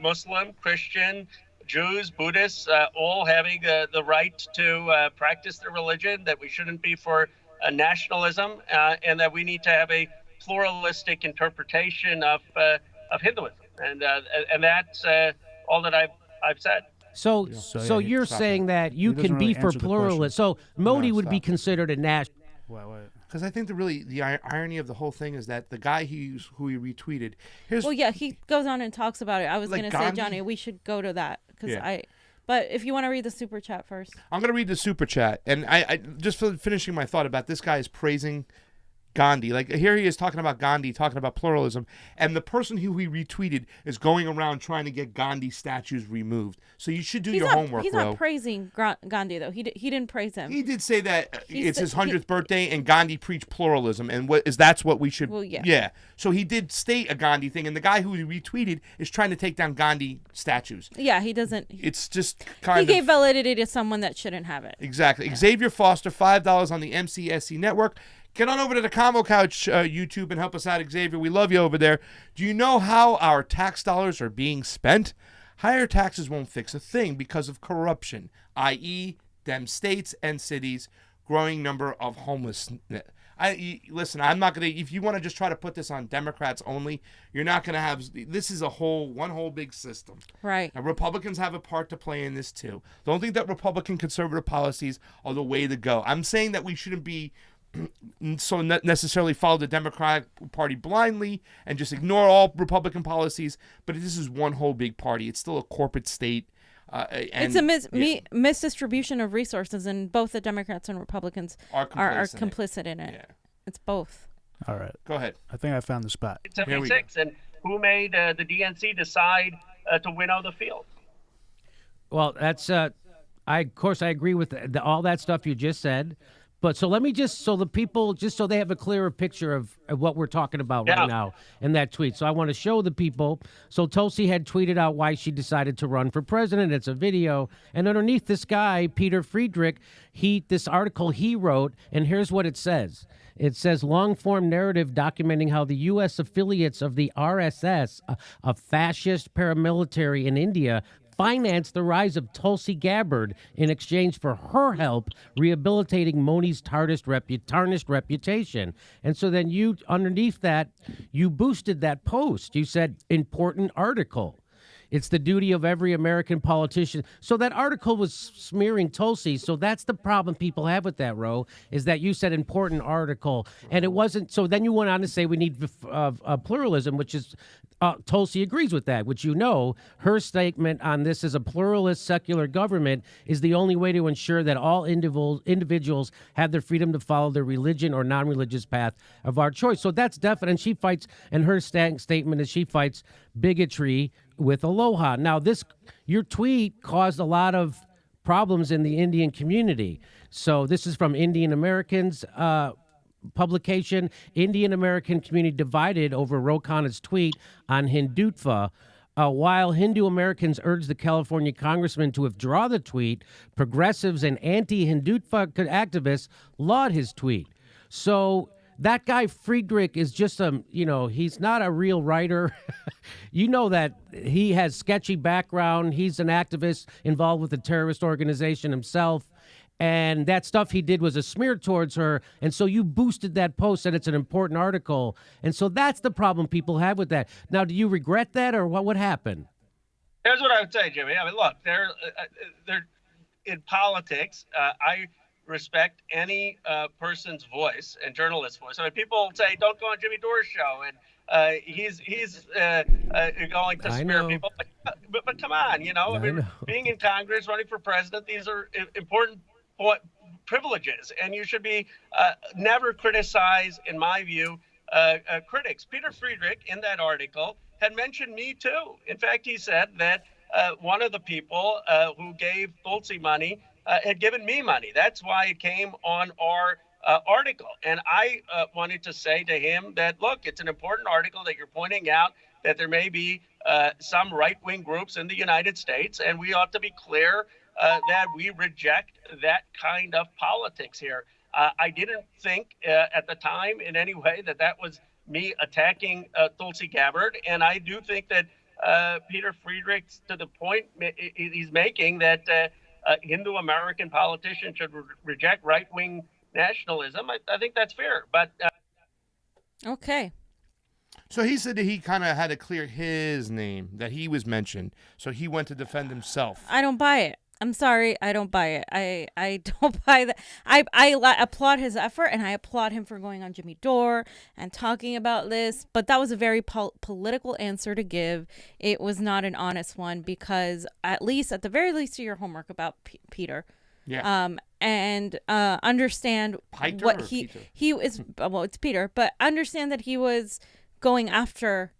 Muslim, Christian, Jews, Buddhists, all having the right to practice their religion, that we shouldn't be for nationalism, and that we need to have a pluralistic interpretation of Hinduism. And that's all that I've said. So you're saying that you can be for pluralism. So Modi would be considered a national. Because I think the irony of the whole thing is that the guy who he retweeted. He goes on and talks about it. I was going to say, Johnny, we should go to that But if you want to read the super chat first, I'm going to read the super chat, and I just finishing my thought about this guy is praising Gandhi. Like, here he is talking about Gandhi, talking about pluralism, and the person who he retweeted is going around trying to get Gandhi statues removed. So you should do your homework, He's not praising Gandhi, though. He didn't praise him. He did say that it's his 100th birthday, and Gandhi preached pluralism, and that's what we should... Well, yeah. Yeah. So he did state a Gandhi thing, and the guy who he retweeted is trying to take down Gandhi statues. Yeah, he doesn't... It's just kind of... He gave validity to someone that shouldn't have it. Exactly. Yeah. Xavier Foster, $5 on the MCSC network. Get on over to the CONVO Couch YouTube and help us out, Xavier. We love you over there. Do you know how our tax dollars are being spent? Higher taxes won't fix a thing because of corruption, i.e., them states and cities, growing number of homelessness. Listen, I'm not going to, if you want to just try to put this on Democrats only, you're not going to have, this is one whole big system. Right. And Republicans have a part to play in this too. Don't think that Republican conservative policies are the way to go. I'm saying that we shouldn't be necessarily follow the Democratic Party blindly and just ignore all Republican policies, but this is one whole big party. It's still a corporate state. It's a misdistribution of resources, and both the Democrats and Republicans are complicit in it. Yeah. It's both. All right. Go ahead. I think I found the spot. 76, and who made the DNC decide to winnow the field? Well, that's of course I agree with all that stuff you just said. But so let me so the people, just so they have a clearer picture of what we're talking about right now in that tweet. So I want to show the people. So Tulsi had tweeted out why she decided to run for president. It's a video. And underneath this guy, Peter Friedrich, this article he wrote, and here's what it says. It says, long-form narrative documenting how the U.S. affiliates of the RSS, a fascist paramilitary in India, financed the rise of Tulsi Gabbard in exchange for her help rehabilitating Moni's tarnished reputation. And so then you, underneath that, you boosted that post. You said, important article. It's the duty of every American politician. So that article was smearing Tulsi. So that's the problem people have with that, Ro, is that you said important article. And it wasn't. So then you went on to say we need pluralism, which is Tulsi agrees with that, which her statement on this as a pluralist secular government is the only way to ensure that all individuals have their freedom to follow their religion or non-religious path of our choice. So that's definite. And she fights, and her statement is she fights bigotry with aloha. Now, your tweet caused a lot of problems in the Indian community. So this is from Indian Americans publication. Indian American community divided over Ro Khanna's tweet on Hindutva. While Hindu Americans urged the California congressman to withdraw the tweet, progressives and anti-Hindutva activists laud his tweet. So that guy Friedrich is just he's not a real writer. You know that he has sketchy background. He's an activist involved with a terrorist organization himself. And that stuff he did was a smear towards her. And so you boosted that post, said it's an important article. And so that's the problem people have with that. Now, do you regret that, or what happened? Here's what I would say, Jimmy. I mean, look, they're in politics. I respect any person's voice and journalist's voice. I mean, people say, don't go on Jimmy Dore's show, and he's going to smear people. But come on, I mean, being in Congress, running for president, these are important privileges, and you should be never criticize, in my view, critics. Peter Friedrich, in that article, had mentioned me too. In fact, he said that one of the people who gave Tulsi money had given me money. That's why it came on our article. And I wanted to say to him that, look, it's an important article that you're pointing out that there may be some right-wing groups in the United States, and we ought to be clear that we reject that kind of politics here. I didn't think at the time in any way that was me attacking Tulsi Gabbard, and I do think that Peter Friedrich, to the point he's making, that Hindu American politicians should reject right-wing nationalism, I think that's fair. But okay. So he said that he kind of had to clear his name, that he was mentioned. So he went to defend himself. I don't buy it. I'm sorry, I don't buy it. I don't buy that. I applaud his effort, and I applaud him for going on Jimmy Dore and talking about this. But that was a very political answer to give. It was not an honest one, because at the very least, do your homework about Peter. Yeah. And understand Peter what Peter? he is. Well, it's Peter, but understand that he was going after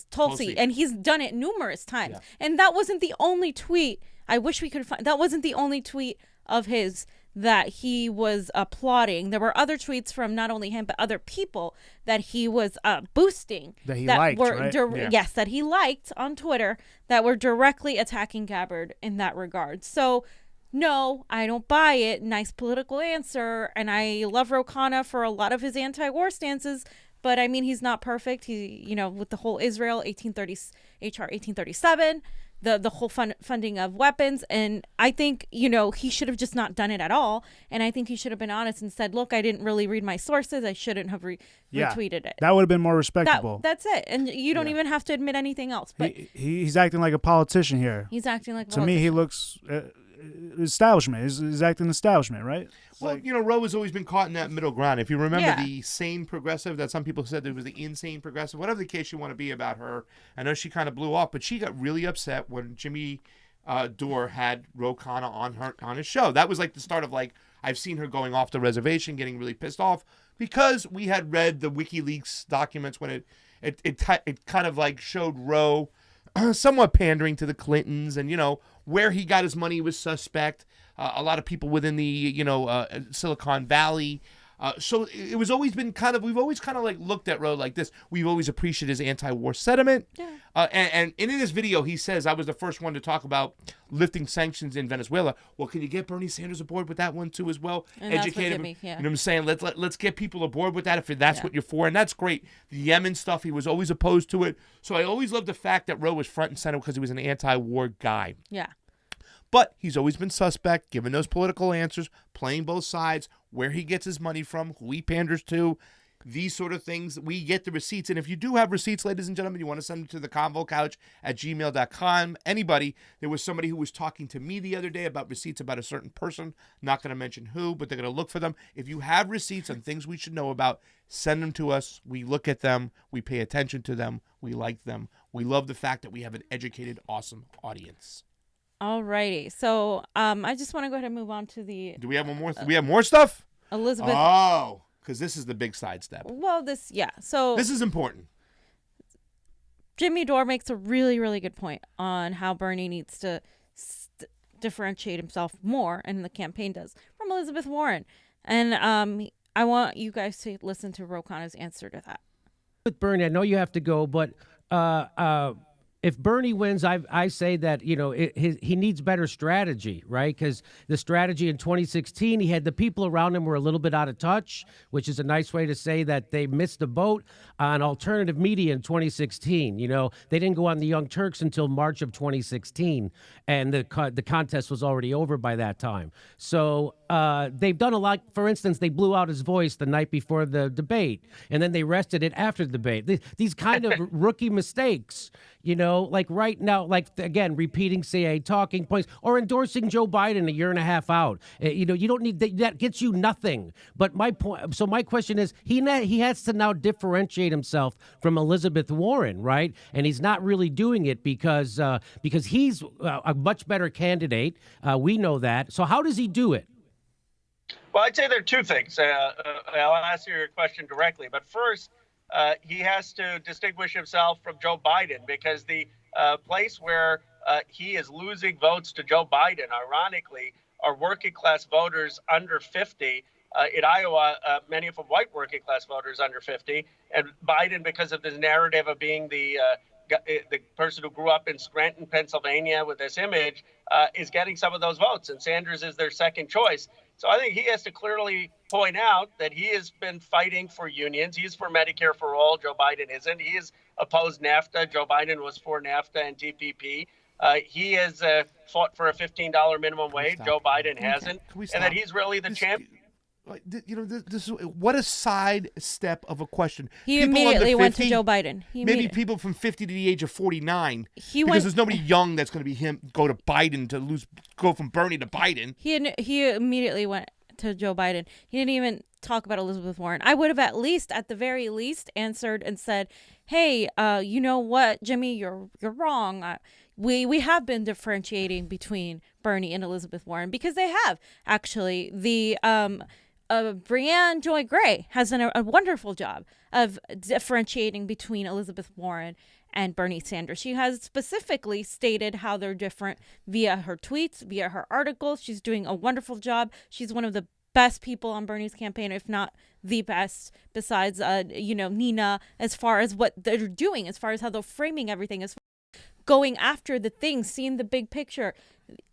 Tulsi, and he's done it numerous times. Yeah. And that wasn't the only tweet. I wish we could find. That wasn't the only tweet of his that he was applauding. There were other tweets from not only him but other people that he was boosting. That he liked, right? Yes, that he liked on Twitter, that were directly attacking Gabbard in that regard. So, no, I don't buy it. Nice political answer, and I love Ro Khanna for a lot of his anti-war stances. But I mean, he's not perfect. He, with the whole Israel HR 1837. the whole funding of weapons. And I think, he should have just not done it at all. And I think he should have been honest and said, look, I didn't really read my sources. I shouldn't have retweeted it. That would have been more respectable. That's it. And you don't even have to admit anything else. But he's acting like a politician here. He's acting like a politician. To me, he looks establishment. He's acting establishment, right? Well, Roe has always been caught in that middle ground. If you remember the sane progressive that some people said there was the insane progressive, whatever the case you want to be about her, I know she kind of blew off, but she got really upset when Jimmy Dore had Ro Khanna on his show. That was like the start of I've seen her going off the reservation, getting really pissed off because we had read the WikiLeaks documents when it kind of showed Roe somewhat pandering to the Clintons, and where he got his money was suspect. A lot of people within the Silicon Valley. So it was always been we've always looked at Roe like this. We've always appreciated his anti-war sentiment. Yeah. And in this video, he says, I was the first one to talk about lifting sanctions in Venezuela. Well, can you get Bernie Sanders aboard with that one too as well? And educate him. You know what I'm saying? Let's get people aboard with that if that's what you're for. And that's great. The Yemen stuff, he was always opposed to it. So I always loved the fact that Roe was front and center because he was an anti-war guy. Yeah. But he's always been suspect, given those political answers, playing both sides, where he gets his money from, who he panders to, these sort of things. We get the receipts. And if you do have receipts, ladies and gentlemen, you want to send them to the convocouch@gmail.com. Anybody. There was somebody who was talking to me the other day about receipts about a certain person. Not going to mention who, but they're going to look for them. If you have receipts on things we should know about, send them to us. We look at them. We pay attention to them. We like them. We love the fact that we have an educated, awesome audience. Alrighty, so I just want to go ahead and move on to the. Do we have one more? Do we have more stuff? Elizabeth. Oh, because this is the big sidestep. Well, so this is important. Jimmy Dore makes a really, really good point on how Bernie needs to differentiate himself more, and the campaign does, from Elizabeth Warren. And I want you guys to listen to Ro Khanna's answer to that. With Bernie, I know you have to go, but if Bernie wins, I say that, he needs better strategy, right? Because the strategy in 2016, he had the people around him were a little bit out of touch, which is a nice way to say that they missed the boat on alternative media in 2016. They didn't go on the Young Turks until March of 2016, and the contest was already over by that time. So they've done a lot. For instance, they blew out his voice the night before the debate, and then they rested it after the debate. These kind of rookie mistakes, like right now, again, repeating CIA talking points or endorsing Joe Biden a year and a half out. You don't need that gets you nothing. But my point. So my question is, he has to now differentiate himself from Elizabeth Warren, right? And he's not really doing it because he's a much better candidate. We know that. So how does he do it? Well, I'd say there are two things. I'll answer your question directly. But first, he has to distinguish himself from Joe Biden, because the place where he is losing votes to Joe Biden, ironically, are working class voters under 50. In Iowa, many of them white working class voters under 50. And Biden, because of this narrative of being the person who grew up in Scranton, Pennsylvania with this image, is getting some of those votes. And Sanders is their second choice. So I think he has to clearly point out that he has been fighting for unions. He's for Medicare for all. Joe Biden isn't. He has opposed NAFTA. Joe Biden was for NAFTA and TPP. He has fought for a $15 minimum wage. Joe Biden hasn't. And that he's really the champion. This is what a sidestep of a question. He people immediately went to Joe Biden. Maybe people from 50 to the age of 49. Because there's nobody young that's going to be him go to Biden to go from Bernie to Biden. He immediately went to Joe Biden. He didn't even talk about Elizabeth Warren. I would have at the very least, answered and said, "Hey, you know what, Jimmy, you're wrong. We have been differentiating between Bernie and Elizabeth Warren, because they have actually the." Brianne Joy Gray has done a wonderful job of differentiating between Elizabeth Warren and Bernie Sanders. She has specifically stated how they're different via her tweets, via her articles. She's doing a wonderful job. She's one of the best people on Bernie's campaign, if not the best, besides, Nina, as far as what they're doing, as far as how they're framing everything, as far as going after the things, seeing the big picture.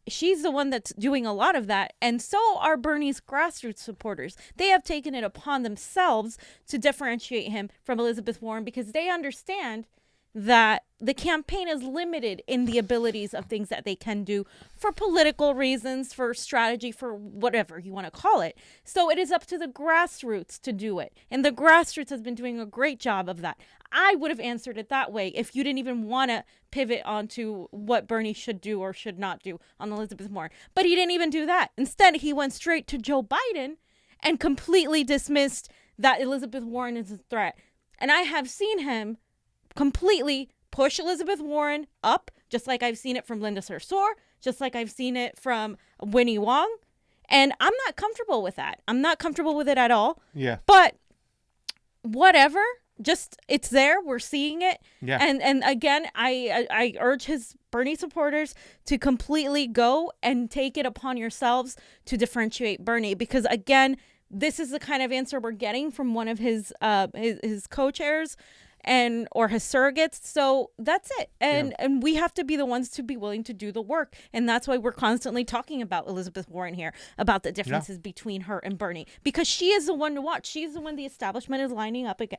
She's the one that's doing a lot of that, and so are Bernie's grassroots supporters. They have taken it upon themselves to differentiate him from Elizabeth Warren, because they understand that the campaign is limited in the abilities of things that they can do for political reasons, for strategy, for whatever you want to call it. So it is up to the grassroots to do it. And the grassroots has been doing a great job of that. I would have answered it that way if you didn't even want to pivot onto what Bernie should do or should not do on Elizabeth Warren. But he didn't even do that. Instead, he went straight to Joe Biden and completely dismissed that Elizabeth Warren is a threat. And I have seen him completely push Elizabeth Warren up, just like I've seen it from Linda Sarsour, just like I've seen it from Winnie Wong. And I'm not comfortable with that. I'm not comfortable with it at all. Yeah. But whatever, just it's there. We're seeing it. Yeah. And again, I urge his Bernie supporters to completely go and take it upon yourselves to differentiate Bernie, because again, this is the kind of answer we're getting from one of his co-chairs or his surrogates. So that's it. And we have to be the ones to be willing to do the work. And that's why we're constantly talking about Elizabeth Warren here, about the differences between her and Bernie, because she is the one to watch. She's the one the establishment is lining up again,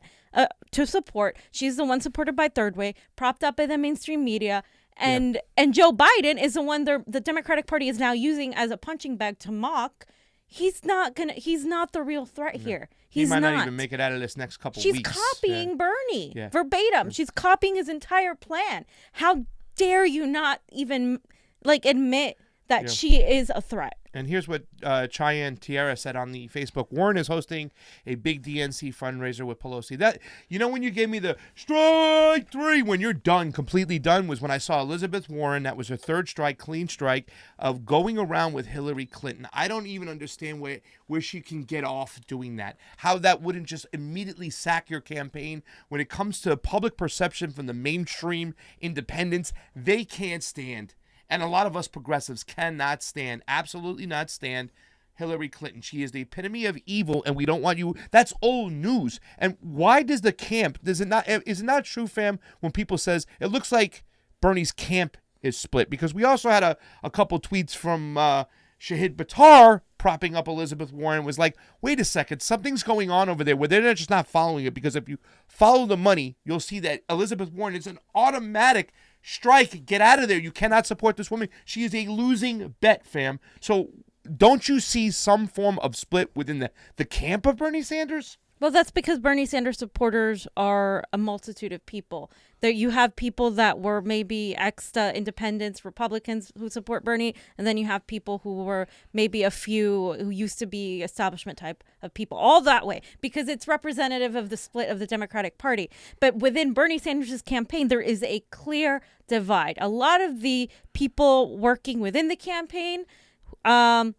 to support. She's the one supported by Third Way, propped up by the mainstream media. And Joe Biden is the one the Democratic Party is now using as a punching bag to mock. He's not the real threat here. He might not even make it out of this next couple weeks. She's copying Bernie verbatim. She's copying his entire plan. How dare you not even admit that she is a threat? And here's what Cheyenne Tierra said on the Facebook. Warren is hosting a big DNC fundraiser with Pelosi. That, when you gave me the strike 3, when you're done, completely done, was when I saw Elizabeth Warren. That was her third strike, clean strike, of going around with Hillary Clinton. I don't even understand where she can get off doing that. How that wouldn't just immediately sack your campaign. When it comes to public perception from the mainstream independents, they can't stand. And a lot of us progressives cannot stand, absolutely not stand, Hillary Clinton. She is the epitome of evil, and we don't want you. That's old news. And why does the camp, is it not true, fam, when people says, it looks like Bernie's camp is split? Because we also had a couple tweets from Shahid Buttar propping up Elizabeth Warren, was like, wait a second, something's going on over there where they're just not following it. Because if you follow the money, you'll see that Elizabeth Warren is an automatic strike. Get out of there. You cannot support this woman. She is a losing bet, fam. So don't you see some form of split within the camp of Bernie Sanders? Well, that's because Bernie Sanders supporters are a multitude of people. There you have people that were maybe ex-independents, Republicans who support Bernie, and then you have people who were maybe a few who used to be establishment type of people, all that way, because it's representative of the split of the Democratic Party. But within Bernie Sanders' campaign, there is a clear divide. A lot of the people working within the campaign come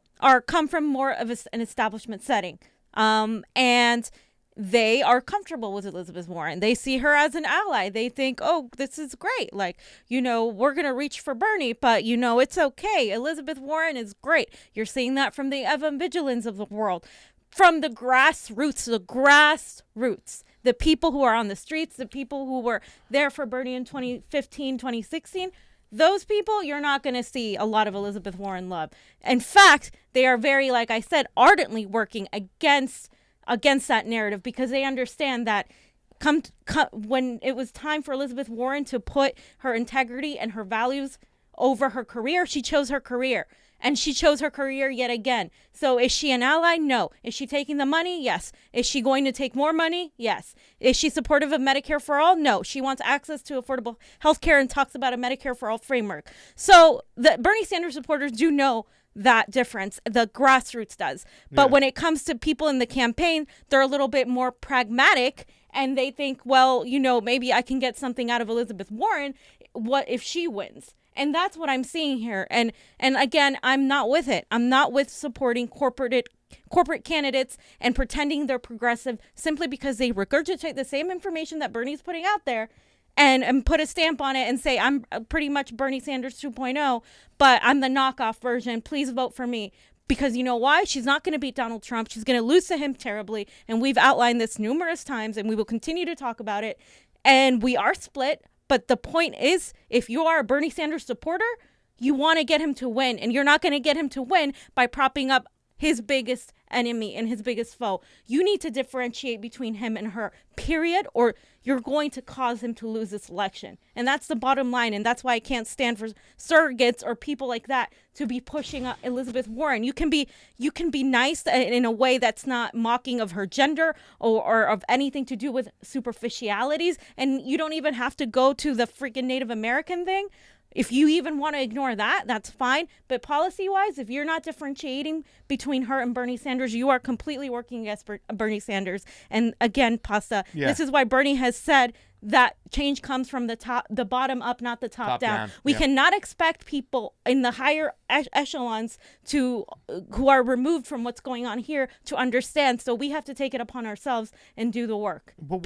from more of an establishment setting, and they are comfortable with Elizabeth Warren. They see her as an ally. They think, oh, this is great. We're going to reach for Bernie, but, it's okay. Elizabeth Warren is great. You're seeing that from the Evan Vigilans of the world, from the grassroots, the people who are on the streets, the people who were there for Bernie in 2015, 2016. Those people, you're not going to see a lot of Elizabeth Warren love. In fact, they are very, like I said, ardently working against that narrative, because they understand that when it was time for Elizabeth Warren to put her integrity and her values over her career, she chose her career. And she chose her career yet again. So is she an ally? No. Is she taking the money? Yes. Is she going to take more money? Yes. Is she supportive of Medicare for all? No. She wants access to affordable health care and talks about a Medicare for all framework. So the Bernie Sanders supporters do know that difference. The grassroots does. But when it comes to people in the campaign, they're a little bit more pragmatic, and they think, well, maybe I can get something out of Elizabeth Warren. What if she wins? And that's what I'm seeing here. And again, I'm not with it. I'm not with supporting corporate candidates and pretending they're progressive simply because they regurgitate the same information that Bernie's putting out there and put a stamp on it and say, I'm pretty much Bernie Sanders 2.0, but I'm the knockoff version. Please vote for me. Because you know why? She's not going to beat Donald Trump. She's going to lose to him terribly. And we've outlined this numerous times, and we will continue to talk about it. And we are split. But the point is, if you are a Bernie Sanders supporter, you want to get him to win. And you're not going to get him to win by propping up his biggest enemy and his biggest foe. You need to differentiate between him and her, period, or you're going to cause him to lose this election. And that's the bottom line. And that's why I can't stand for surrogates or people like that to be pushing Elizabeth Warren. You can be nice in a way that's not mocking of her gender or of anything to do with superficialities. And you don't even have to go to the freaking Native American thing. If you even want to ignore that, that's fine. But policy-wise, if you're not differentiating between her and Bernie Sanders, you are completely working against Bernie Sanders. And again, Pasta, this is why Bernie has said that change comes from the bottom up, not the top down. We cannot expect people in the higher echelons who are removed from what's going on here to understand. So we have to take it upon ourselves and do the work. But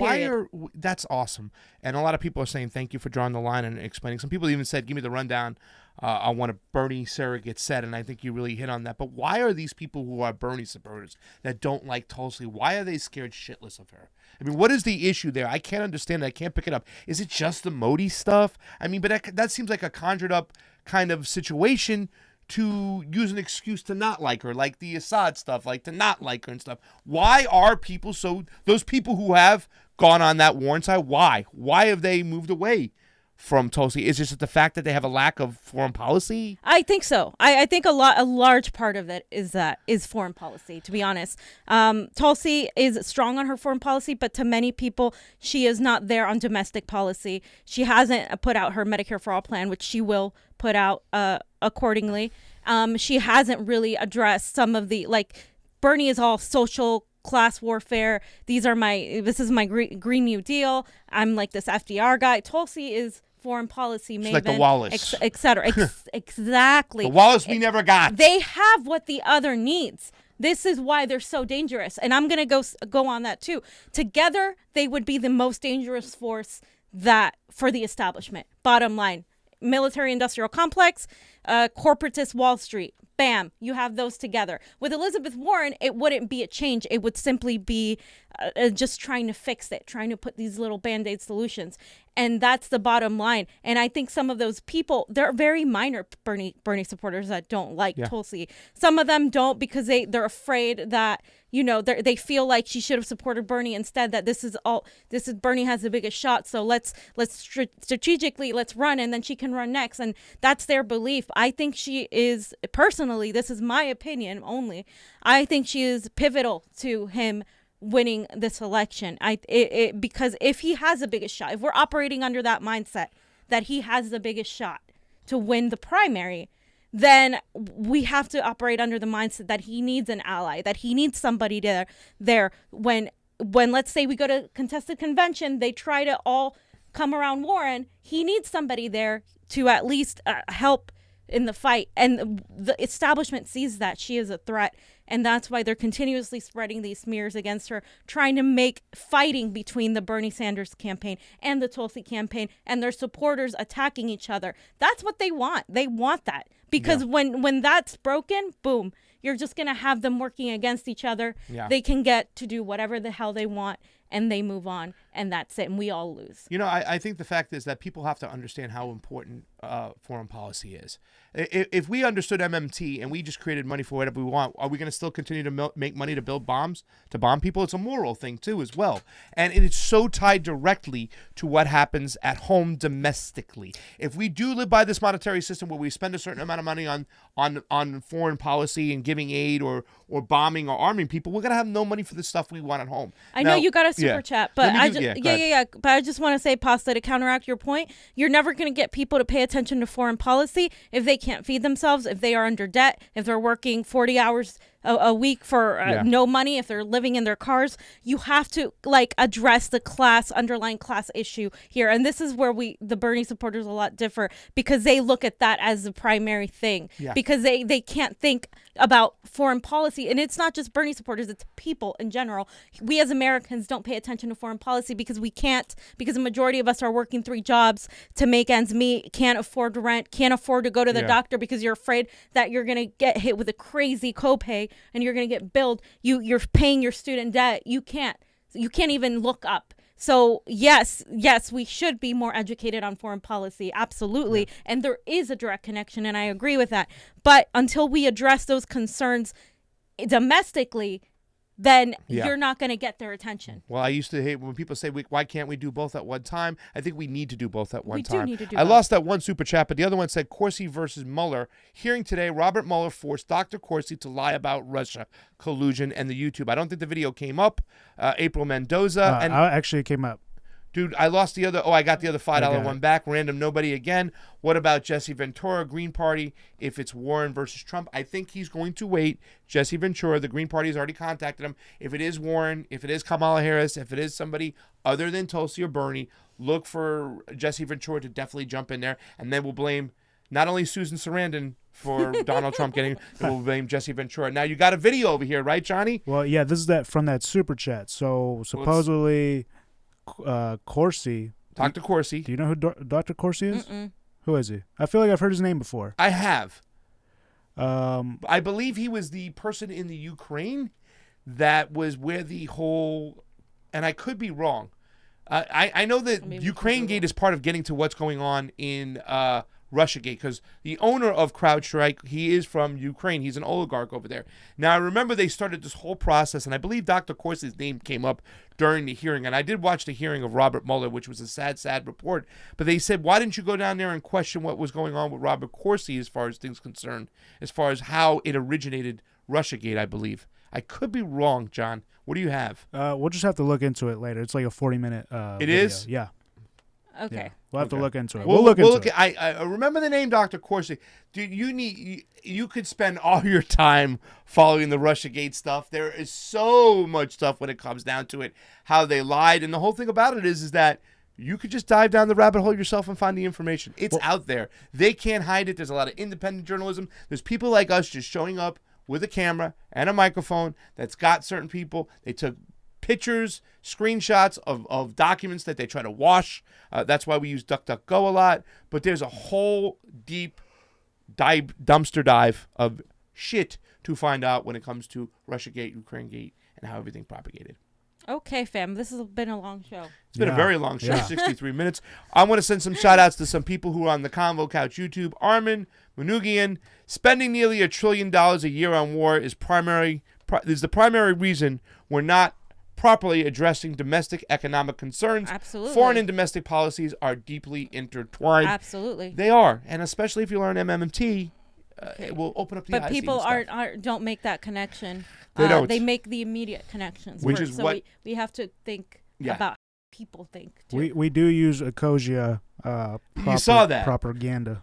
that's awesome. And a lot of people are saying thank you for drawing the line and explaining. Some people even said, give me the rundown on what a Bernie surrogate said, and I think you really hit on that. But why are these people who are Bernie supporters that don't like Tulsi, why are they scared shitless of her? I mean, what is the issue there? I can't understand it. I can't pick it up. Is it just the Modi stuff? I mean, but that seems like a conjured up kind of situation to use an excuse to not like her, like the Assad stuff, like to not like her and stuff. Why are people those people who have gone on that Warren side, why have they moved away from Tulsi? Is it the fact that they have a lack of foreign policy? I think so. I think a large part of it is foreign policy, to be honest. Tulsi is strong on her foreign policy, but to many people, she is not there on domestic policy. She hasn't put out her Medicare for All plan, which she will put out accordingly. She hasn't really addressed some of the, like, Bernie is all social class warfare. This is my Green New Deal. I'm like this FDR guy. Tulsi is foreign policy maven, like the Wallace, etc. Exactly. The Wallace we never got. They have what the other needs. This is why they're so dangerous, and I'm gonna go on that too. Together, they would be the most dangerous force for the establishment. Bottom line, military-industrial complex, corporatist Wall Street. Bam, you have those together. With Elizabeth Warren, it wouldn't be a change. It would simply be just trying to fix it, trying to put these little Band-Aid solutions. And that's the bottom line. And I think some of those people, they're very minor Bernie supporters that don't like Tulsi. Some of them don't because they're afraid that, they feel like she should have supported Bernie instead, that this is Bernie has the biggest shot. So let's strategically, let's run and then she can run next. And that's their belief. I think she is, personally, this is my opinion only, I think she is pivotal to him winning this election. Because if he has the biggest shot, if we're operating under that mindset that he has the biggest shot to win the primary, then we have to operate under the mindset that he needs an ally, that he needs somebody there when let's say we go to contested convention, they try to all come around Warren, he needs somebody there to at least help in the fight. And the establishment sees that she is a threat. And that's why they're continuously spreading these smears against her, trying to make fighting between the Bernie Sanders campaign and the Tulsi campaign and their supporters attacking each other. That's what they want. They want that. Because when that's broken, boom, you're just going to have them working against each other. Yeah. They can get to do whatever the hell they want and they move on. And that's it. And we all lose. I think the fact is that people have to understand how important foreign policy is. If we understood MMT and we just created money for whatever we want, are we going to still continue to make money to build bombs, to bomb people? It's a moral thing too as well. And it's so tied directly to what happens at home domestically. If we do live by this monetary system where we spend a certain amount of money on foreign policy and giving aid or bombing or arming people, we're going to have no money for the stuff we want at home. I know you got a super chat, but but I just want to say, Pasta, to counteract your point, you're never going to get people to pay attention to foreign policy if they can't feed themselves, if they are under debt, if they're working 40 hours a week for no money, if they're living in their cars. You have to address the underlying class issue here. And this is where the Bernie supporters a lot differ, because they look at that as the primary thing, because they can't think about foreign policy. And it's not just Bernie supporters, it's people in general. We as Americans don't pay attention to foreign policy because we can't, because the majority of us are working 3 jobs to make ends meet, can't afford rent, can't afford to go to the doctor because you're afraid that you're going to get hit with a crazy copay and you're going to get billed. You're paying your student debt. You can't even look up. So yes, we should be more educated on foreign policy. Absolutely. Yeah. And there is a direct connection, and I agree with that. But until we address those concerns domestically, then you're not going to get their attention. Well, I used to hate when people say, why can't we do both at one time? I think we need to do both at one time. We do need to do I both. lost that one super chat, but the other one said Corsi versus Mueller. Hearing today, Robert Mueller forced Dr. Corsi to lie about Russia collusion and the YouTube. I don't think the video came up. April Mendoza. Actually, it came up. Dude, I lost the other. Oh, I got the other $5 one back. Random nobody again. What about Jesse Ventura, Green Party? If it's Warren versus Trump, I think he's going to wait. Jesse Ventura, the Green Party has already contacted him. If it is Warren, if it is Kamala Harris, if it is somebody other than Tulsi or Bernie, look for Jesse Ventura to definitely jump in there, and then we'll blame not only Susan Sarandon for Donald Trump getting, we'll blame Jesse Ventura. Now you got a video over here, right, Johnny? Well, yeah, this is from that super chat. So supposedly. Corsi. Dr. Corsi. Do you know who Dr. Corsi is? Mm-mm. Who is he? I feel like I've heard his name before. I have. I believe he was the person in the Ukraine that was where the whole, and I could be wrong. I know that Ukraine Gate is part of getting to what's going on in Russiagate, because the owner of CrowdStrike, he is from Ukraine. He's an oligarch over there. Now, I remember they started this whole process, and I believe Dr. Corsi's name came up during the hearing, and I did watch the hearing of Robert Mueller, which was a sad, sad report, but they said, why didn't you go down there and question what was going on with Robert Corsi as far as things concerned, as far as how it originated Russiagate, I believe. I could be wrong, John. What do you have? We'll just have to look into it later. It's like a 40-minute It is? Yeah. Okay. Yeah. We'll have to look into it. We'll look into it. I remember the name Dr. Corsi. Dude, you could spend all your time following the Russiagate stuff. There is so much stuff when it comes down to it, how they lied. And the whole thing about it is that you could just dive down the rabbit hole yourself and find the information. It's out there. They can't hide it. There's a lot of independent journalism. There's people like us just showing up with a camera and a microphone that's got certain people. They took pictures, screenshots of documents that they try to wash. That's why we use DuckDuckGo a lot. But there's a whole deep dumpster dive of shit to find out when it comes to Russiagate, Ukrainegate, and how everything propagated. Okay, fam. This has been a long show. It's been a very long show, 63 minutes. I want to send some shout-outs to some people who are on the Convo Couch YouTube. Armin Manugian, spending nearly $1 trillion a year on war is the primary reason we're not properly addressing domestic economic concerns. Absolutely. Foreign and domestic policies are deeply intertwined. Absolutely. They are. And especially if you learn MMT, it will open up the eyes. But people don't make that connection. They don't. They make the immediate connections. Which first. is so what we have to think about how people think, too. We do use Ecosia you saw that. propaganda.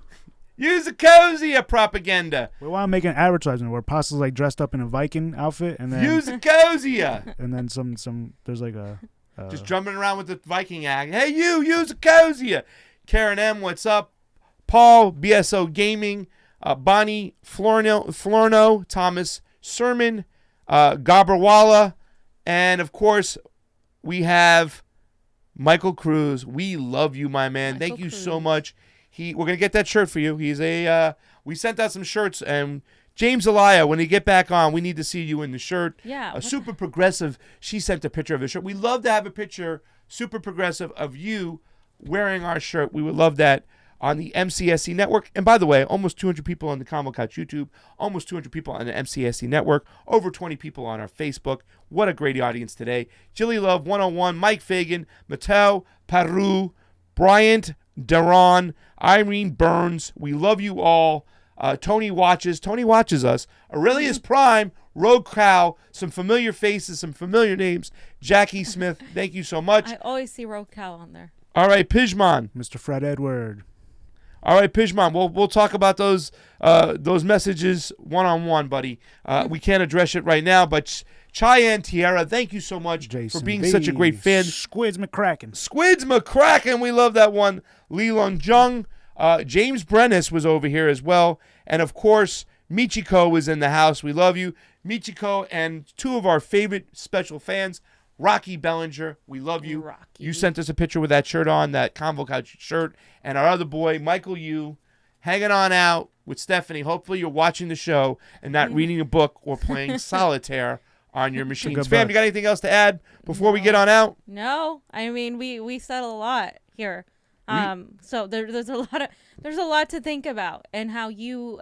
Use Ecosia propaganda. We want to make an advertisement where Apostle's like dressed up in a Viking outfit, and then use Ecosia. And then some there's like a just drumming around with the Viking act. Hey, use Ecosia. Karen M, what's up? Paul, BSO Gaming, Bonnie, Florno, Thomas, Sermon, Gabarwala, and of course we have Michael Cruz. We love you, my man. Thank you so much. We're gonna get that shirt for you. He's we sent out some shirts, and James Elia, when he get back on, we need to see you in the shirt. Yeah. Super progressive. She sent a picture of the shirt. We love to have a picture, super progressive, of you wearing our shirt. We would love that on the MCSC network. And by the way, almost 200 people on the Convo Couch YouTube, almost 200 people on the MCSC network, over 20 people on our Facebook. What a great audience today. Jilly Love 101, Mike Fagan, Mateo Peru, Bryant Daron, Irene Burns. We love you all. Tony watches us. Aurelius Prime, Rogue Cow, some familiar faces, some familiar names. Jackie Smith, thank you so much. I always see Rogue Cow on there. All right, Pijman. Mr. Fred Edward. All right, Pijman. We'll talk about those messages one-on-one, buddy. We can't address it right now, but Cheyenne Tierra, thank you so much for being such a great fan. Squids McCracken, we love that one. Leland Jung, James Brennis was over here as well. And of course, Michiko was in the house. We love you. Michiko and two of our favorite special fans, Rocky Bellinger, we love you. Rocky. You sent us a picture with that shirt on, that Convo Couch shirt. And our other boy, Michael Yu, hanging on out with Stephanie. Hopefully you're watching the show and not reading a book or playing solitaire on your machines. Fam, you got anything else to add before we get on out? No. I mean, we said a lot here. So there's a lot to think about, and how you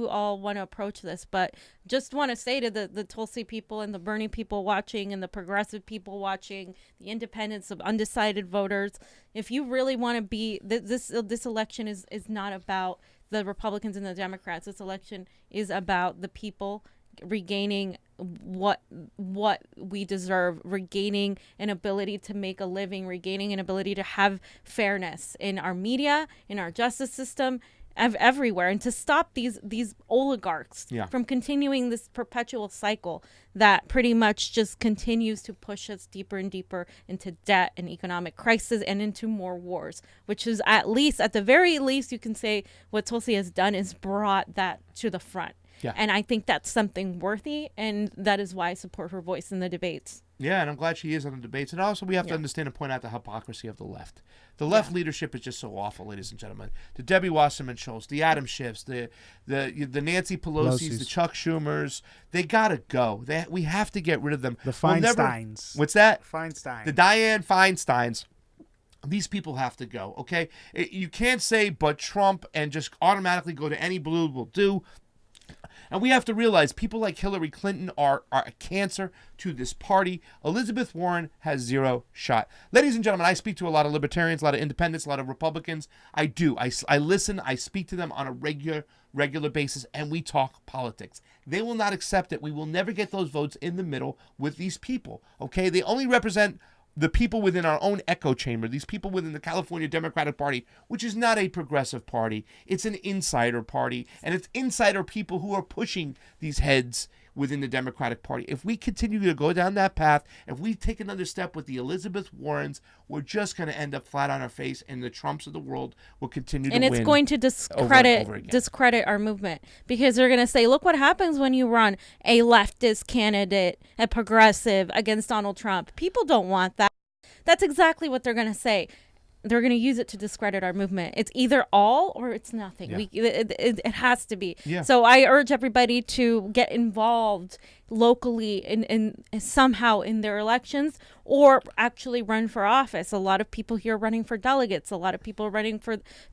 all want to approach this. But just want to say to the Tulsi people and the Bernie people watching and the progressive people watching, the independents of undecided voters, if you really want to be this election is not about the Republicans and the Democrats. This election is about the people regaining what we deserve, regaining an ability to make a living, regaining an ability to have fairness in our media, in our justice system, everywhere, and to stop these oligarchs from continuing this perpetual cycle that pretty much just continues to push us deeper and deeper into debt and economic crisis and into more wars, which is at the very least you can say what Tulsi has done is brought that to the front. Yeah. And I think that's something worthy, and that is why I support her voice in the debates. Yeah, and I'm glad she is on the debates. And also we have to understand and point out the hypocrisy of the left. The left leadership is just so awful, ladies and gentlemen. The Debbie Wasserman Schultz, the Adam Schiffs, the Nancy Pelosi's, the Chuck Schumers, they got to go. We have to get rid of them. The Feinsteins. What's that? Feinstein. The Dianne Feinsteins. These people have to go, okay? You can't say but Trump and just automatically go to any blue will do. And we have to realize people like Hillary Clinton are a cancer to this party. Elizabeth Warren has zero shot. Ladies and gentlemen, I speak to a lot of libertarians, a lot of independents, a lot of Republicans. I do. I listen. I speak to them on a regular basis, and we talk politics. They will not accept it. We will never get those votes in the middle with these people, okay? They only represent the people within our own echo chamber, these people within the California Democratic Party, which is not a progressive party. It's an insider party, and it's insider people who are pushing these heads within the Democratic Party. If we continue to go down that path, if we take another step with the Elizabeth Warrens, we're just going to end up flat on our face, and the Trumps of the world will continue to win. And it's going to discredit our movement, because they're going to say, look what happens when you run a leftist candidate, a progressive, against Donald Trump. People don't want that. That's exactly what they're going to say. They're going to use it to discredit our movement. It's either all or it's nothing. Yeah. It has to be. Yeah. So I urge everybody to get involved locally in somehow in their elections, or actually run for office. A lot of people here are running for delegates. A lot of people are running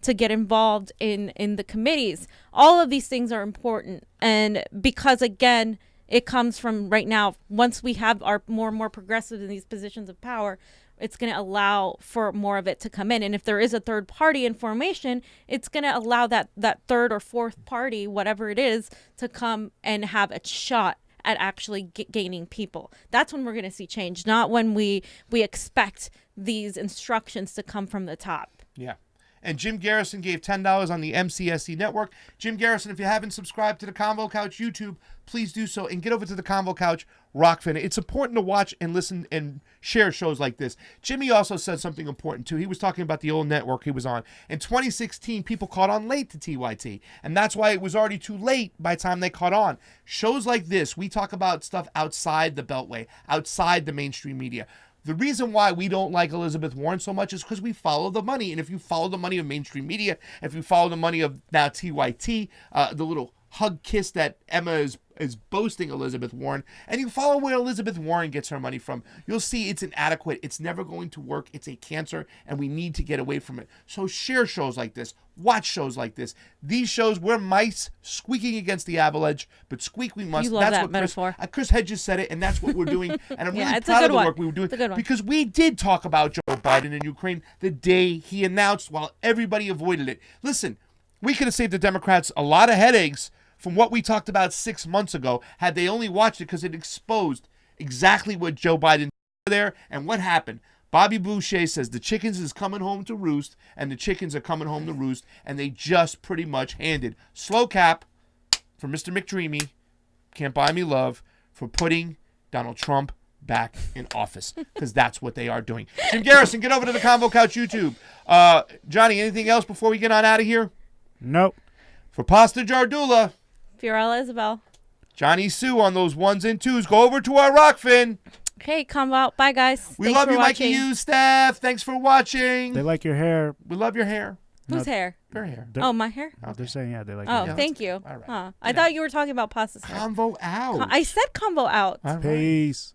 to get involved in the committees. All of these things are important. And because, again, it comes from right now, once we have our more and more progressive in these positions of power, it's going to allow for more of it to come in. And if there is a third party in formation, it's going to allow that third or fourth party, whatever it is, to come and have a shot at actually gaining people. That's when we're going to see change, not when we expect these instructions to come from the top. Yeah. And Jim Garrison gave $10 on the MCSC network. Jim Garrison, if you haven't subscribed to the Convo Couch YouTube, please do so, and get over to the Convo Couch Rockfin. It's important to watch and listen and share shows like this. Jimmy also said something important too. He was talking about the old network he was on. In 2016, people caught on late to TYT, and that's why it was already too late by the time they caught on. Shows like this, we talk about stuff outside the Beltway, outside the mainstream media. The reason why we don't like Elizabeth Warren so much is because we follow the money. And if you follow the money of mainstream media, if you follow the money of now TYT, the little hug kiss that Emma is boasting Elizabeth Warren, and you follow where Elizabeth Warren gets her money from, you'll see it's inadequate. It's never going to work. It's a cancer, and we need to get away from it. So share shows like this. Watch shows like this. These shows, we're mice squeaking against the avalanche, but squeak we must. You love that metaphor. Chris Hedges said it, and that's what we're doing. And I'm really proud of the work we were doing, because we did talk about Joe Biden in Ukraine the day he announced, while everybody avoided it. Listen, we could have saved the Democrats a lot of headaches from what we talked about 6 months ago had they only watched it, because it exposed exactly what Joe Biden did there and what happened. Bobby Boucher says the chickens is coming home to roost, and the chickens are coming home to roost, and they just pretty much handed slow cap for Mr. McDreamy, Can't Buy Me Love, for putting Donald Trump back in office, because that's what they are doing. Jim Garrison, get over to the Convo Couch YouTube. Johnny, anything else before we get on out of here? Nope. For Pasta Jardula, Fiorella Isabel, Johnny Sue on those 1s and 2s. Go over to our Rockfin. Okay, come out. Bye, guys. We love you, Mikey Hughes staff. Thanks for watching. They like your hair. We love your hair. Whose hair? Her hair. Oh, my hair? Okay. They're saying, yeah, they like your hair. Oh, thank you. All right. Huh. I thought you were talking about Pasta's hair. Convo out. I said Convo out. All right. Peace.